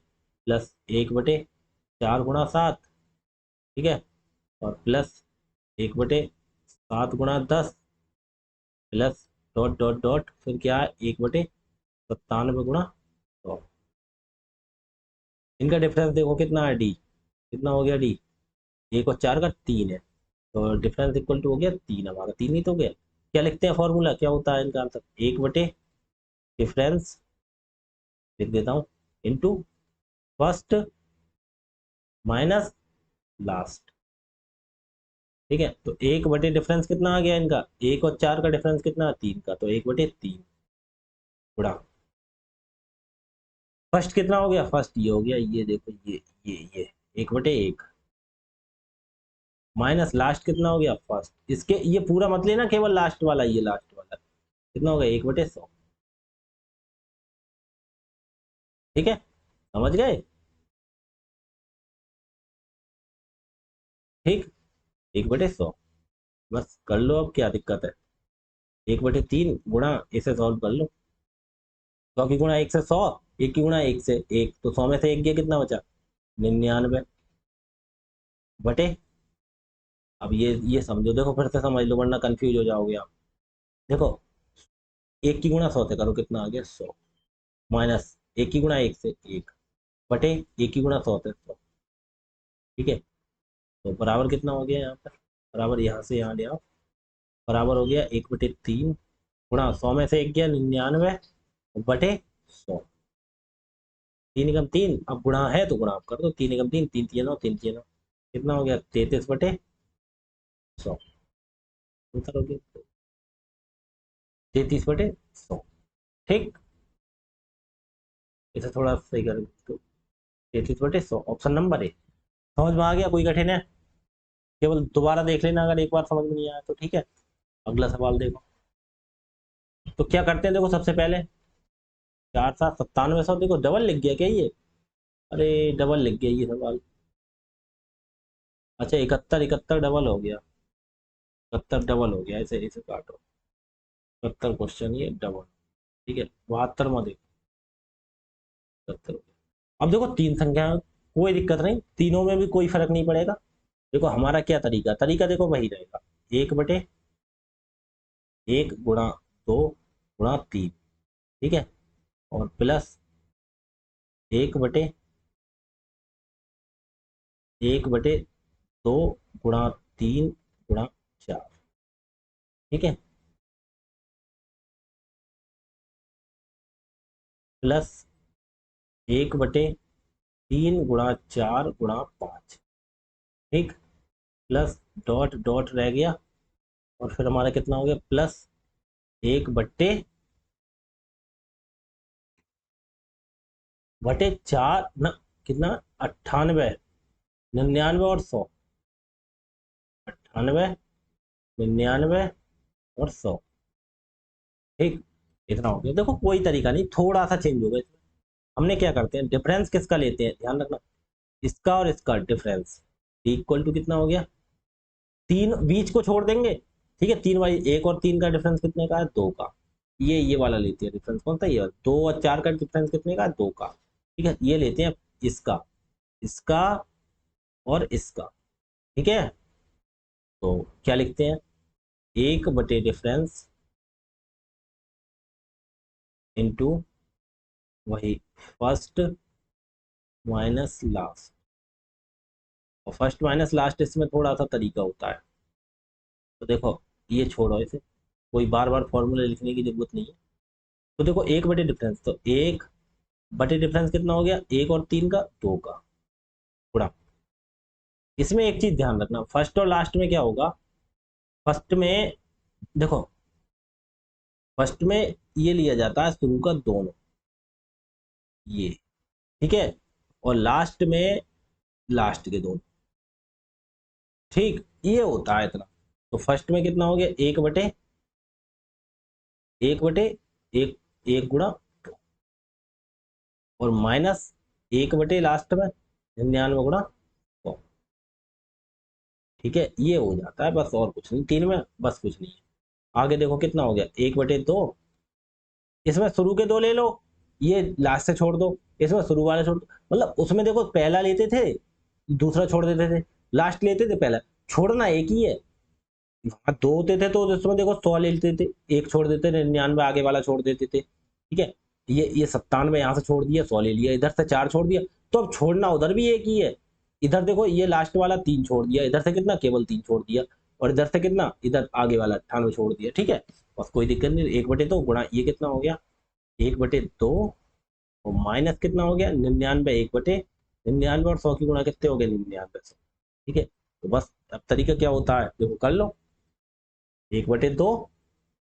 प्लस 1/4 गुणा 7, ठीक है, और प्लस 1/7 गुणा 10, प्लस डॉट डॉट डॉट, फिर क्या है 1/97 गुणा 100। इनका डिफरेंस देखो कितना है, डी कितना हो गया, डी 1 और 4 का 3 है, तो डिफरेंस इक्वल टू हो गया 3, हमारा 3 ही तो हो गया। क्या लिखते हैं फॉर्मूला, क्या होता है इनका आंसर, 1/डिफरेंस लिख देता हूँ, इंटू फर्स्ट माइनस लास्ट, ठीक है। तो 1/डिफरेंस कितना आ गया इनका, 1 और 4 का डिफरेंस कितना, 3 का, तो 1/3 गुणा फर्स्ट कितना हो गया, फर्स्ट ये हो गया, ये देखो ये 1/1, माइनस लास्ट कितना हो गया, फर्स्ट, इसके ये पूरा मत लेना, केवल लास्ट वाला, ये लास्ट वाला कितना हो गया, 1/100, ठीक है, समझ गए, ठीक, 1/100, बस कर लो, अब क्या दिक्कत है। 1/3 गुणा, इसे सॉल्व कर लो, 100 की गुणा 1 से 100, 1 की गुणा 1 से 1, तो 100 में से 1 गया, कितना बचा, 99 बटे, अब ये समझो, देखो फिर से समझ लो वरना कंफ्यूज हो जाओगे आप। देखो, एक की गुणा 100 से करो, कितना आ गया 100, माइनस एक की गुणा एक से एक, बटे एक की गुणा 100 से 100। ठीक है, तो बराबर कितना हो गया यहाँ पर, बराबर यहाँ से यहाँ ले आओ, बराबर हो गया 1/3 गुणा 100 में से एक गया 99 बटे 100। 3 × 3, अब गुणा है तो गुणा आप कर दो, 3 × 3, 3 × 3 = 9, 3 × 3 = 9, कितना हो गया 33/100। आंसर हो गया 33/100। ठीक, इसे थोड़ा सही कर तो 33/100 ऑप्शन नंबर ए। समझ में आ गया, कोई कठिन है? केवल दोबारा देख लेना अगर एक बार समझ में नहीं आया तो। ठीक है, अगला सवाल देखो। तो क्या करते हैं, देखो सबसे पहले 4×7 = 9700, देखो डबल लिख गया क्या ये, अरे डबल लिख गया ये सवाल। अच्छा 71 71 डबल हो गया, 71 डबल हो गया, ऐसे ऐसे काटो, 71 क्वेश्चन ये डबल। ठीक है, 72 में देखो 71। अब देखो तीन संख्या, कोई दिक्कत नहीं, तीनों में भी कोई फर्क नहीं पड़ेगा। देखो हमारा क्या तरीका, तरीका देखो वही रहेगा, 1/1 × 2 × 3। ठीक है, और प्लस 1/1 × 2 × 3 × 4। ठीक है, प्लस 1/3 × 4 × 5। ठीक, प्लस डॉट डॉट रह गया, और फिर हमारा कितना हो गया, प्लस 1/4 ना, कितना 98, 99 और 100, 98, 99 और 100। ठीक, इतना हो गया। देखो कोई तरीका नहीं, थोड़ा सा चेंज होगा इसमें। हमने क्या करते हैं, डिफरेंस किसका लेते हैं, ध्यान रखना, इसका और इसका डिफरेंस इक्वल टू कितना हो गया, तीन बीच को छोड़ देंगे। ठीक है, 3 1 और 3 का डिफरेंस कितने का है, 2 का। ये वाला लेते हैं डिफरेंस, कौन सा, ये वाला। 2 और 4 का डिफरेंस कितने का है, 2 का। ठीक है, ये लेते हैं इसका, इसका और इसका। ठीक है, तो क्या लिखते हैं, 1/डिफरेंस इंटू वही फर्स्ट माइनस लास्ट। और फर्स्ट माइनस लास्ट इसमें थोड़ा सा तरीका होता है, तो देखो ये छोड़ो, इसे कोई बार बार फॉर्मूला लिखने की जरूरत नहीं है। तो देखो 1/डिफरेंस, तो 1/डिफरेंस कितना हो गया, 1 और 3 का, 2 का गुणा। इसमें एक चीज ध्यान रखना, फर्स्ट और लास्ट में क्या होगा, फर्स्ट में देखो, फर्स्ट में ये लिया जाता है शुरू का दोनों, ये। ठीक है, और लास्ट में लास्ट के दोनों। ठीक, ये होता है इतना। तो फर्स्ट में कितना हो गया, 1/1 एक गुणा, और माइनस 1/ लास्ट में 99 गुणा 100। ठीक है, ये हो जाता है बस, और कुछ नहीं, तीन में बस कुछ नहीं है। आगे देखो कितना हो गया, 1/2, इसमें शुरू के दो ले लो, ये लास्ट से छोड़ दो, इसमें शुरू वाले छोड़ दो। मतलब उसमें देखो पहला लेते थे, दूसरा छोड़ देते थे, लास्ट लेते थे, पहला छोड़ना एक ही है। वहां दो होते थे तो उसमें देखो 100 ले लेते थे, एक छोड़ देते, 99 आगे वाला छोड़ देते थे। ठीक है, ये 97 यहाँ से छोड़ दिया, 100 ले लिया, इधर से 4 छोड़ दिया, तो अब छोड़ना उधर भी एक ही है। इधर देखो ये लास्ट वाला 3 छोड़ दिया, इधर से कितना, केवल 3 छोड़ दिया, और इधर से कितना, इधर आगे वाला 98 छोड़ दिया। ठीक है, बस कोई दिक्कत नहीं, 1/2 गुणा ये कितना हो गया, 1/2, और माइनस कितना हो गया 99, 1/99, और 100 की गुणा कितने हो गए, 99 से। ठीक है, तो बस अब तरीका क्या होता है, देखो कर लो, 1/2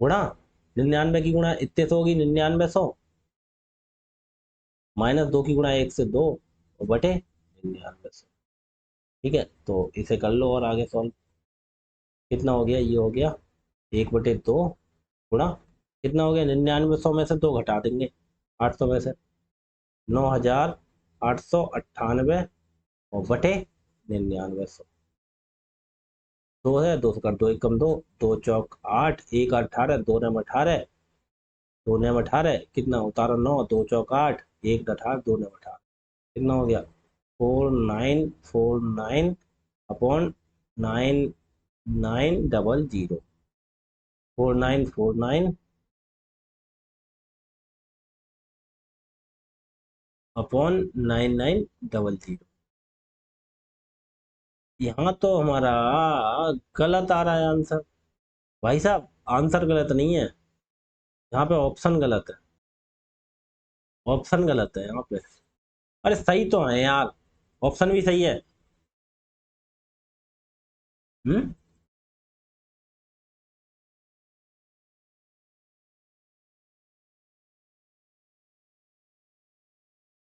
गुणा 99 की गुणा इतने से होगी 99 100, -2 की गुणा 1 से 2, और बटे 99 100। ठीक है, तो इसे कर लो और आगे सॉल्व। कितना हो गया, ये हो गया 1/2 गुणा, कितना हो गया 99 100 में से 2 घटा देंगे, 800 में से 9898, और बटे 99 100। 2 है, 2 से कर दो, एक कम दो, 2 × 4 = 8, 1 × 8 = 18, 2 × 18, 2 × 18 कितना उतारा 9, 2 × 4 = 8, 1 × 18, 2 × 18 कितना हो गया 4949 अपॉन 9900, 4949 अपॉन 9900। यहाँ तो हमारा गलत आ रहा है आंसर। भाई साहब आंसर गलत नहीं है, यहाँ पे ऑप्शन गलत है, ऑप्शन गलत है यहाँ पे। अरे सही तो है यार, ऑप्शन भी सही है। हम्म,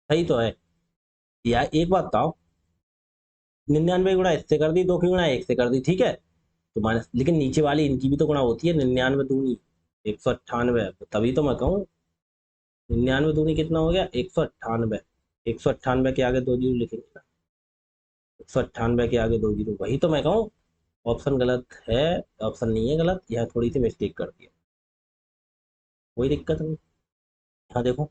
सही तो है यार। एक बात बताओ, 99 गुणा इससे कर दी, 2 की गुणा 1 से कर दी, ठीक है, तो माइनस, लेकिन नीचे वाली इनकी भी तो गुणा होती है, 99 दूनी 198, तभी तो मैं कहूँ 99 दूनी कितना हो गया 198। 198 के आगे 2 जीरो लिखेंगे ना, 198 के आगे 2 जीरो, वही तो मैं कहूँ ऑप्शन गलत है। ऑप्शन नहीं है गलत, यह थोड़ी सी मिस्टेक कर दिया, कोई दिक्कत नहीं। हाँ देखो,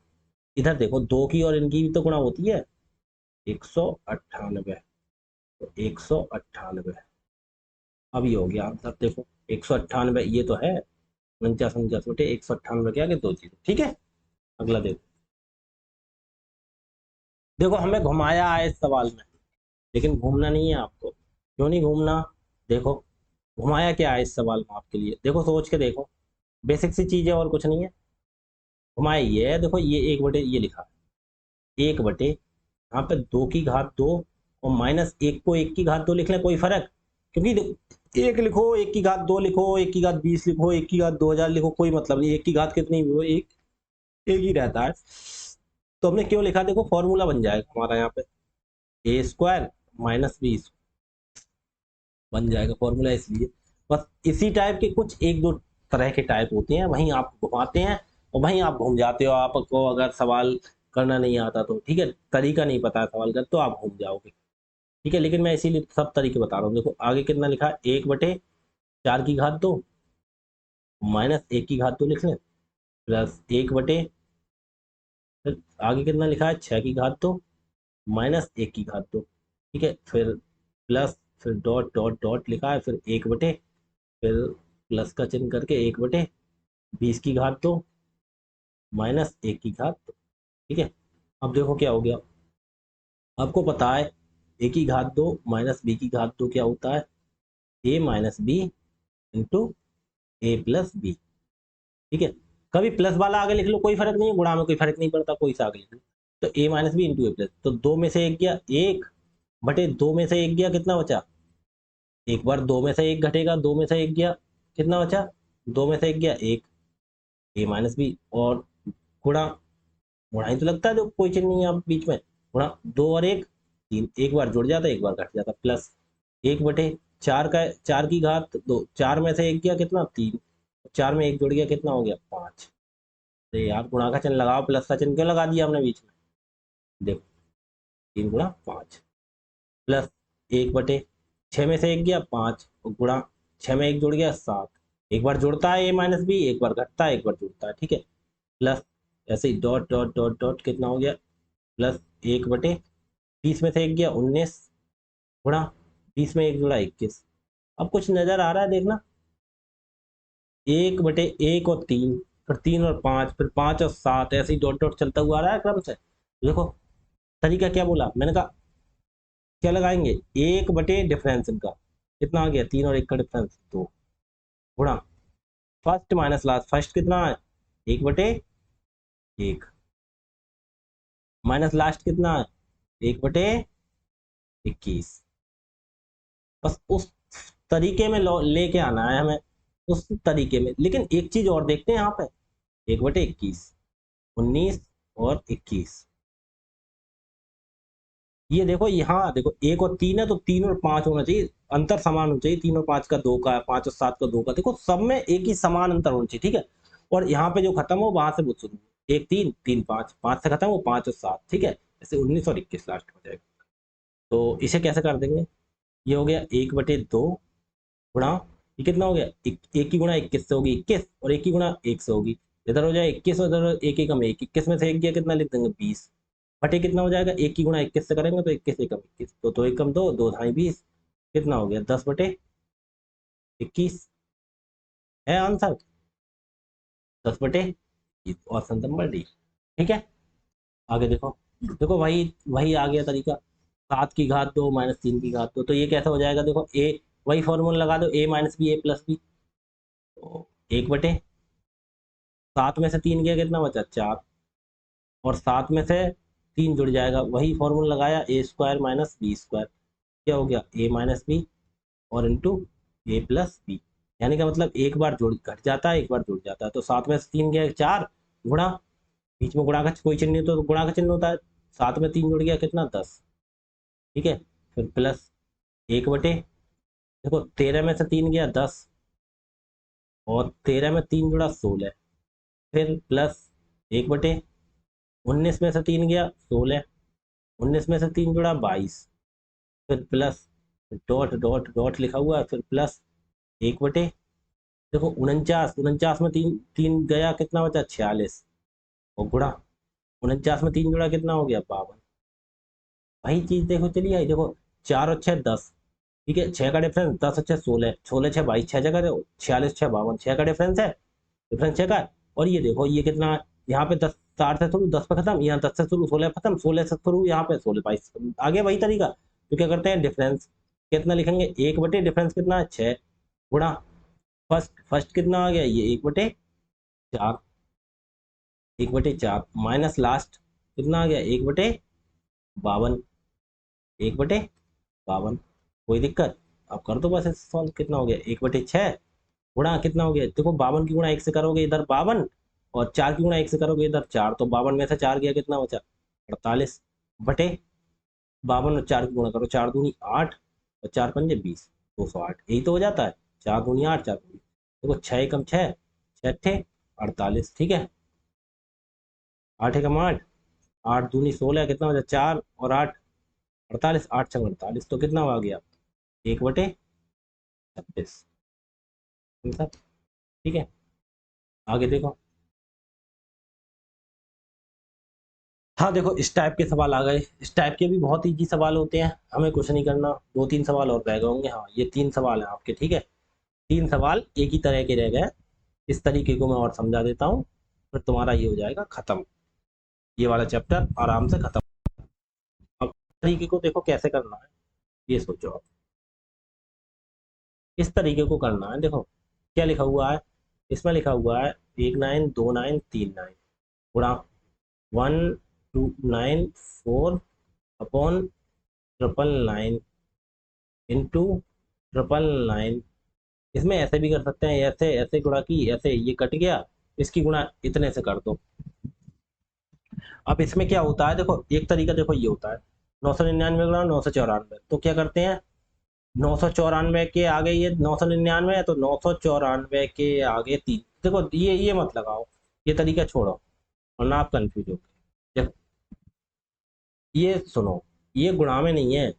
इधर देखो, 2 की और इनकी भी तो गुणा होती है, 198, तो 198 अब ये हो गया आंसर। देखो 198 ये तो है, 49 198 के आगे 2 जीरो, ठीक है। अगला देखो, देखो हमें घुमाया है इस सवाल में, लेकिन घूमना नहीं है आपको। क्यों नहीं घूमना? देखो घुमाया क्या है इस सवाल में आपके लिए, देखो सोच के देखो, बेसिक सी चीज है और कुछ नहीं है। घुमाया ये है, देखो ये 1 बटे ये लिखा है, 1 बटे यहाँ पे 2 की घात 2, और -1 को 1 की घात 2 लिख लें, कोई फर्क? क्योंकि एक लिखो, 1 की घात 2 लिखो, 1 की घात 20 लिखो, 1 की घात 2000 लिखो, कोई मतलब नहीं, 1 की घात कितनी भी हो, एक ही रहता है। तो हमने क्यों लिखा, देखो फॉर्मूला बन जाएगा हमारा यहाँ पे, A² -B बन जाएगा फॉर्मूला, इसलिए बस इसी टाइप के कुछ एक दो तरह के टाइप होते हैं, वहीं आप घुमाते हैं और वहीं आप घूम जाते हो। आपको अगर सवाल करना नहीं आता तो ठीक है, तरीका नहीं पता है सवाल का, तो आप घूम जाओगे, ठीक है। लेकिन मैं इसीलिए सब तरीके बता रहा हूँ। देखो आगे कितना लिखा है, 1/4 की घात 2 -1 की घात 2 लिख लें, प्लस 1 बटे, फिर आगे कितना लिखा है, 6 की घात 2 -1 की घात 2, ठीक है, फिर प्लस, फिर डॉट डॉट डॉट लिखा है, फिर 1 बटे, फिर प्लस का चिन्ह करके 1 बटे 20 की घात 2 -1 की घात 2, ठीक है। अब देखो क्या हो गया, आपको पता है A की घात 2 -B की घात 2 क्या होता है, A-B इंटू A+B, ठीक है। कभी प्लस वाला आगे लिख लो, कोई फर्क नहीं है, गुणा में कोई फर्क नहीं पड़ता, कोई सा आगे लिख लो। तो A-B इंटू A+, तो 2 में से 1 गया 1/2 में से 1 गया, कितना बचा, एक बार 2 में से 1 घटेगा, 2 में से 1 गया, कितना बचा, 2 में से 1 गया 1, A-B, और गुणा, गुणा ही तो लगता है, जो कोई चिन्ह नहीं है आप बीच में, गुणा 2 और 1 3, एक बार जुड़ जाता है, एक बार घट जाता, प्लस 1/4 का, 4 की घात 2, 4 में से 1 गया कितना 3, 4 में 1 जुड़ गया, कितना हो गया 5। अरे यार गुणा का चिन्ह लगाओ, प्लस का चिन्ह क्यों लगा दिया हमने बीच में, देखो 3 × 5, प्लस 1/6 में से 1 गया 5, और गुणा 6 में 1 जुड़ गया 7, एक बार जुड़ता है A-B, एक बार घटता है, एक बार जुड़ता है, ठीक है, प्लस ऐसे ही डॉट डॉट डॉट डॉट कितना हो गया, प्लस 1/20 में से 1 गया 19, गुणा 20 में 1 जुड़ा 21। अब कुछ नजर आ रहा है, देखना, 1/1 और 3, फिर 3 और 5, फिर 5 और 7, ऐसे ही डॉट डॉट चलता हुआ आ रहा है क्रम से। देखो तरीका क्या बोला मैंने, कहा क्या लगाएंगे, 1/डिफरेंस इनका, कितना आ गया 3 और 1 का डिफरेंस 2, गुणा फर्स्ट माइनस लास्ट, फर्स्ट कितना है 1/1, माइनस लास्ट कितना है 1/21। बस उस तरीके में लेके आना है हमें, उस तरीके में। लेकिन एक चीज और देखते हैं यहाँ पे, 1/21, 19 और 21, ये देखो यहाँ देखो 1 और 3 है, तो 3 और 5 होना चाहिए, अंतर समान होना चाहिए, 3 और 5 का 2 का, 5 और 7 का 2 का, देखो सब में एक ही समान अंतर होना चाहिए, ठीक है। और यहाँ पे जो खत्म हो वहां से वो शुरू, 1 3 3 5, 5 से खत्म हो 5 और 7, ठीक है, ऐसे 19 और 21 लास्ट हो जाएगा। तो इसे कैसे कर देंगे, ये हो गया 1/2 गुणा, ये कितना हो गया, एक की गुणा 21 से होगी 21, और 1 की गुणा 1 से होगी, इधर हो जाए 21 और इधर 1 1 में 21 में से 1 गया, कितना लिख देंगे 20, बटे कितना हो जाएगा, 1 की गुणा 21 से करेंगे तो 21 एकम 21, तो 1 कम 2, 2 ढाई 20, कितना हो गया 10/21 है आंसर, 10/, ऑप्शन नंबर डी। ठीक है, आगे देखो, देखो वही वही आ गया तरीका, 7 की घात 2 माइनस 3 की घात 2, तो ये कैसे हो जाएगा, देखो ए, वही फॉर्मूला लगा दो, a minus b a plus b, तो 1/7 में से 3 गया कितना बचा 4, और 7 में से 3 जुड़ जाएगा, वही फॉर्मूला लगाया, ए स्क्वायर माइनस बी स्क्वायर, क्या हो गया a माइनस बी और इंटू ए प्लस बी, यानी कि मतलब एक बार जुड़ घट जाता है, एक बार जुड़ जाता है, तो 7 में से 3 गया 4, गुणा, बीच में गुणा का कोई चिन्ह नहीं तो गुणा का चिन्ह होता है, 7 में 3 जुड़ गया कितना 10, ठीक है, फिर प्लस 1/, देखो 13 में से 3 गया 10, और 13 में 3 जुड़ा 16, फिर प्लस 1/, 19 में से 3 गया 16, 19 में से 3 जुड़ा 22, फिर प्लस, डॉट डॉट डॉट लिखा हुआ है, फिर प्लस 1/, देखो 49, 49 में 3 गया कितना बचा 46, और गुणा, 49 में 3 जुड़ा कितना हो गया 52, वही चीज देखो चलिए आई, देखो 4 और 6 10, ठीक है, 6 का डिफरेंस, 10 और 6 16, 16 6 22, 6 जगह 46 6 52, 6 का डिफरेंस है, डिफरेंस 6 का है, और ये देखो ये कितना है, यहाँ पे 10, 60 से शुरू 10 पे खत्म, यहाँ 10 से शुरू 16 खत्म, 16 से शुरू यहाँ पे 16 22 आगे वही तरीका, तो क्या करते हैं डिफरेंस कितना लिखेंगे, 1/, डिफरेंस कितना है 6, गुणा, फर्स्ट फर्स्ट कितना आ गया ये 1/4, 1/4 माइनस लास्ट कितना आ गया 1/52, 1/52, कोई दिक्कत, अब कर दो बस सॉल्व, कितना हो गया 1/6, गुणा कितना हो गया, देखो 52 की गुणा 1 से करोगे इधर 52, और 4 की गुणा 1 से करोगे इधर 4, तो 52 में से 4 गया कितना बचा 48, बटे 52 और 4 की गुणा करो, 4 दूनी 8 और 4 पंजे 20, 208, यही तो हो जाता है, 4 दूनी 8, 4 दूनी, देखो 6 एकम 6, 6 अट्ठे 48, ठीक है, 8 एकम 8, 8 दूनी 16, कितना बचा 4 और 8 48, 8 छंग 48, तो कितना आ गया 1/36, ठीक है, आगे देखो, हाँ देखो इस टाइप के सवाल आ गए, इस टाइप के भी बहुत इजी सवाल होते हैं, हमें कुछ नहीं करना, 2-3 सवाल और रह गए होंगे, हाँ ये 3 सवाल हैं आपके, ठीक है, 3 सवाल एक ही तरह के रह गए, इस तरीके को मैं और समझा देता हूँ, फिर तुम्हारा ये हो जाएगा खत्म, ये वाला चैप्टर आराम से खत्म। अब तरीके को देखो कैसे करना है, ये सोचो आप, इस तरीके को करना है, देखो क्या लिखा हुआ है, इसमें लिखा हुआ है 1 9 2 9 3 9, गुणा 1 2 9 4 अपॉन 999 इंटू 999, इसमें ऐसे भी कर सकते हैं, ऐसे ऐसे गुणा की, ऐसे ये कट गया, इसकी गुणा इतने से कर दो, अब इसमें क्या होता है, देखो एक तरीका देखो ये होता है 999 गुणा 994, तो क्या करते हैं 994 के आगे ये 999 है, तो 994 के आगे 3, देखो ये मत लगाओ, ये तरीका छोड़ो, वरना आप कंफ्यूज हो, देखो ये सुनो, ये गुणा में नहीं है,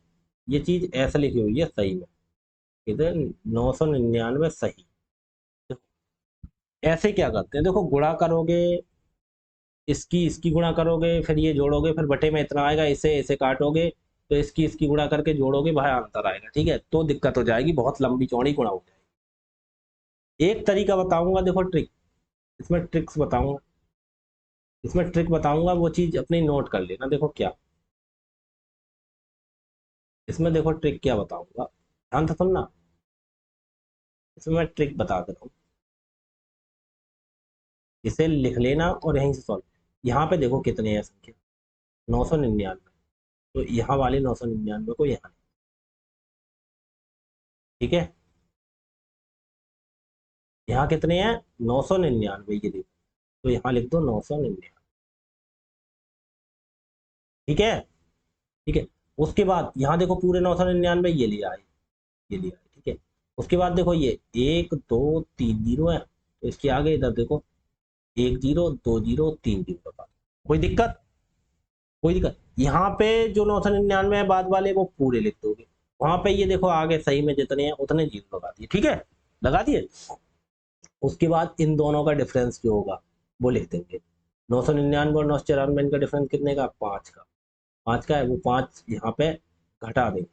ये चीज ऐसे लिखी हुई है सही में, इधर 999 सही, ऐसे क्या करते हैं, देखो गुणा करोगे, इसकी गुणा करोगे, फिर ये जोड़ोगे, फिर बटे में इतना आएगा, इसे इसे काटोगे, तो इसकी गुणा करके जोड़ोगे, वह अंतर आएगा, ठीक है, तो दिक्कत हो जाएगी, बहुत लंबी चौड़ी गुणा हो जाएगी। एक तरीका बताऊंगा, देखो ट्रिक, इसमें ट्रिक्स बताऊंगा, इसमें ट्रिक बताऊंगा, वो चीज अपनी नोट कर लेना, देखो क्या, इसमें देखो ट्रिक क्या बताऊंगा, ध्यान से सुनना, इसमें मैं ट्रिक बता दे रहा हूँ, इसे लिख लेना और यहीं से सॉल्व, यहाँ पे देखो कितने हैं संख्या 999, तो यहाँ वाले 999 को यहाँ, ठीक है, यहाँ कितने हैं 999, ये देखो, तो यहाँ लिख दो 999, ठीक है, ठीक है, उसके बाद यहाँ देखो पूरे 999 ये लिया है, ये लिया है, ठीक है, उसके बाद देखो ये 1 2 3 जीरो है, तो इसके आगे इधर देखो 1 0 2 0 3 जीरो का, कोई दिक्कत, कोई दिक्कत, यहाँ पे जो 999 है बाद वाले वो पूरे लिख दोगे, वहां पे ये देखो आगे सही में जितने हैं उतने जीरो लगा दिए, ठीक है, लगा दिए, उसके बाद इन दोनों का डिफरेंस जो होगा वो लिख देंगे, 999 और 994 इनका डिफरेंस कितने का, 5 का। 5 का है, वो 5 यहाँ पे घटा देंगे।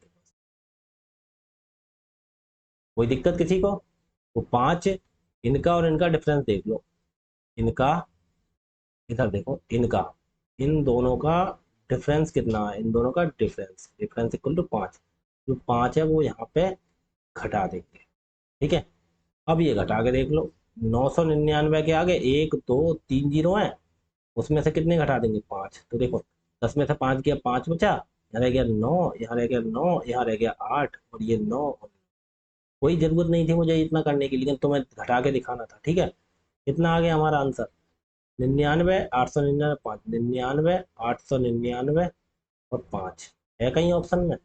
कोई दिक्कत किसी को? वो 5 इनका और इनका डिफरेंस देख लो। इनका, इधर देखो, इनका, इन दोनों का डिफरेंस कितना है, इन दोनों का डिफरेंस, डिफरेंस इक्वल टू 5। जो 5 है वो यहाँ पे घटा देंगे। ठीक है, अब ये घटा के देख लो। 999 के आगे 1 2 3 जीरो है, उसमें से कितने घटा देंगे, 5। तो देखो 10 में से 5 गया, 5 बचा, यहाँ रह गया 9, यहाँ रह गया 9, यहाँ रह गया 8, और ये 9। कोई जरूरत नहीं थी मुझे इतना करने की, लेकिन तुम्हें घटा के दिखाना था। ठीक है, कितना आ गया हमारा आंसर, 99 899 5, 99 899 और 5 है कहीं ऑप्शन में,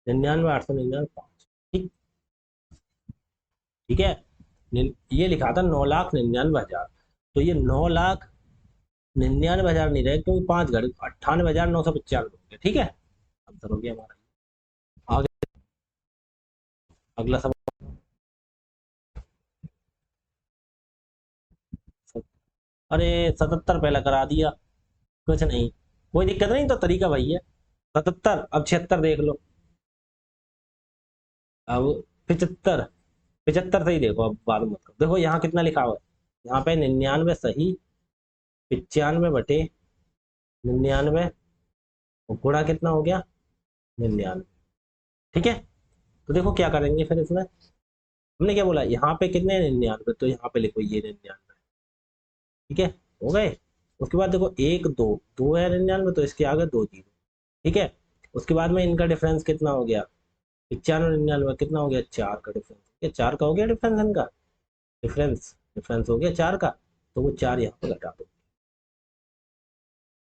99 899 5। ठीक, ठीक है। ये लिखा था 9,99,000, तो ये 9,99,000 नहीं रहे, क्योंकि 5 घट 98,995 ठीक है, आंसर हो गया हमारा। आगे अगला सवाल। अरे 77 पहले करा दिया, कुछ नहीं, कोई दिक्कत नहीं, तो तरीका वही है। 77, अब 76 देख लो। अब 75, 75 सही देखो, अब बाद में मत करो। देखो यहाँ कितना लिखा हुआ है, यहाँ पे 99 सही, 95 और गुणा कितना हो गया, 99। ठीक है, तो देखो क्या करेंगे फिर इसमें। हमने क्या बोला, यहाँ पे कितने 99, तो यहाँ पे लिखो ये 99। ठीक है, हो गए। उसके बाद देखो 1 2 2 है 99, तो इसके आगे 2 जीरो। ठीक है, उसके बाद में इनका डिफरेंस कितना हो गया, 95 99 कितना हो गया, 4 का डिफरेंस। ये 4 का हो गया डिफरेंस इनका, डिफरेंस डिफरेंस हो गया 4 का, तो वो 4 यहाँ पे घटा दो।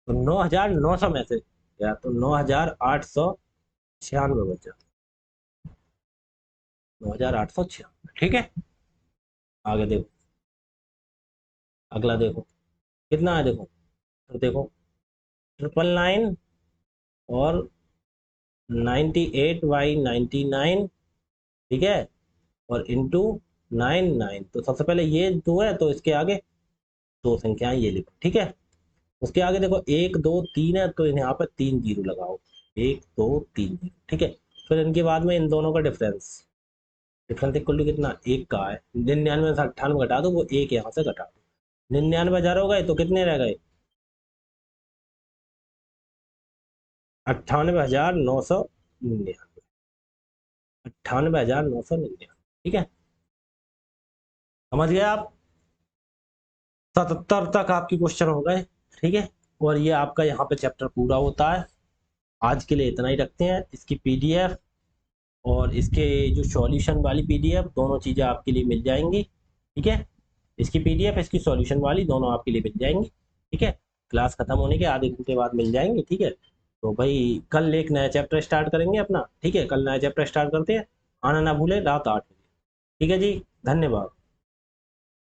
तो 9,900 में से या तो 9,896 बचा, 9,896। ठीक है, आगे देखो, अगला देखो कितना है, देखो तो देखो 999 और 98/99। ठीक है, और इंटू 99, तो सबसे पहले ये 2 है, तो इसके आगे 2 संख्याएं ये लिखो। ठीक है, उसके आगे देखो 1 2 3 है, तो यहाँ पर 3 जीरो लगाओ, 1 2 3 जीरो। ठीक है, फिर इनके बाद में इन दोनों का डिफरेंस, डिफरेंस इक्वल टू कितना, 1 का है। 99 से 98 घटा दो, वो 1 यहाँ से घटा दो। 99,000 हो गए, तो कितने रह गए, 98,999, 98,999। ठीक है, समझ गए आप। 77 तक आपकी क्वेश्चन हो गए। ठीक है, और ये आपका यहाँ पे चैप्टर पूरा होता है। आज के लिए इतना ही रखते हैं। इसकी पीडीएफ और इसके जो सॉल्यूशन वाली पीडीएफ, दोनों चीज़ें आपके लिए मिल जाएंगी। ठीक है, इसकी पीडीएफ, इसकी सॉल्यूशन वाली, दोनों आपके लिए मिल जाएंगी। ठीक है, क्लास खत्म होने के आधे घंटे बाद मिल जाएंगे। ठीक है, तो भाई कल एक नया चैप्टर स्टार्ट करेंगे अपना। ठीक है, कल नया चैप्टर स्टार्ट करते हैं, आना ना भूले रात 8 बजे। ठीक है जी, धन्यवाद।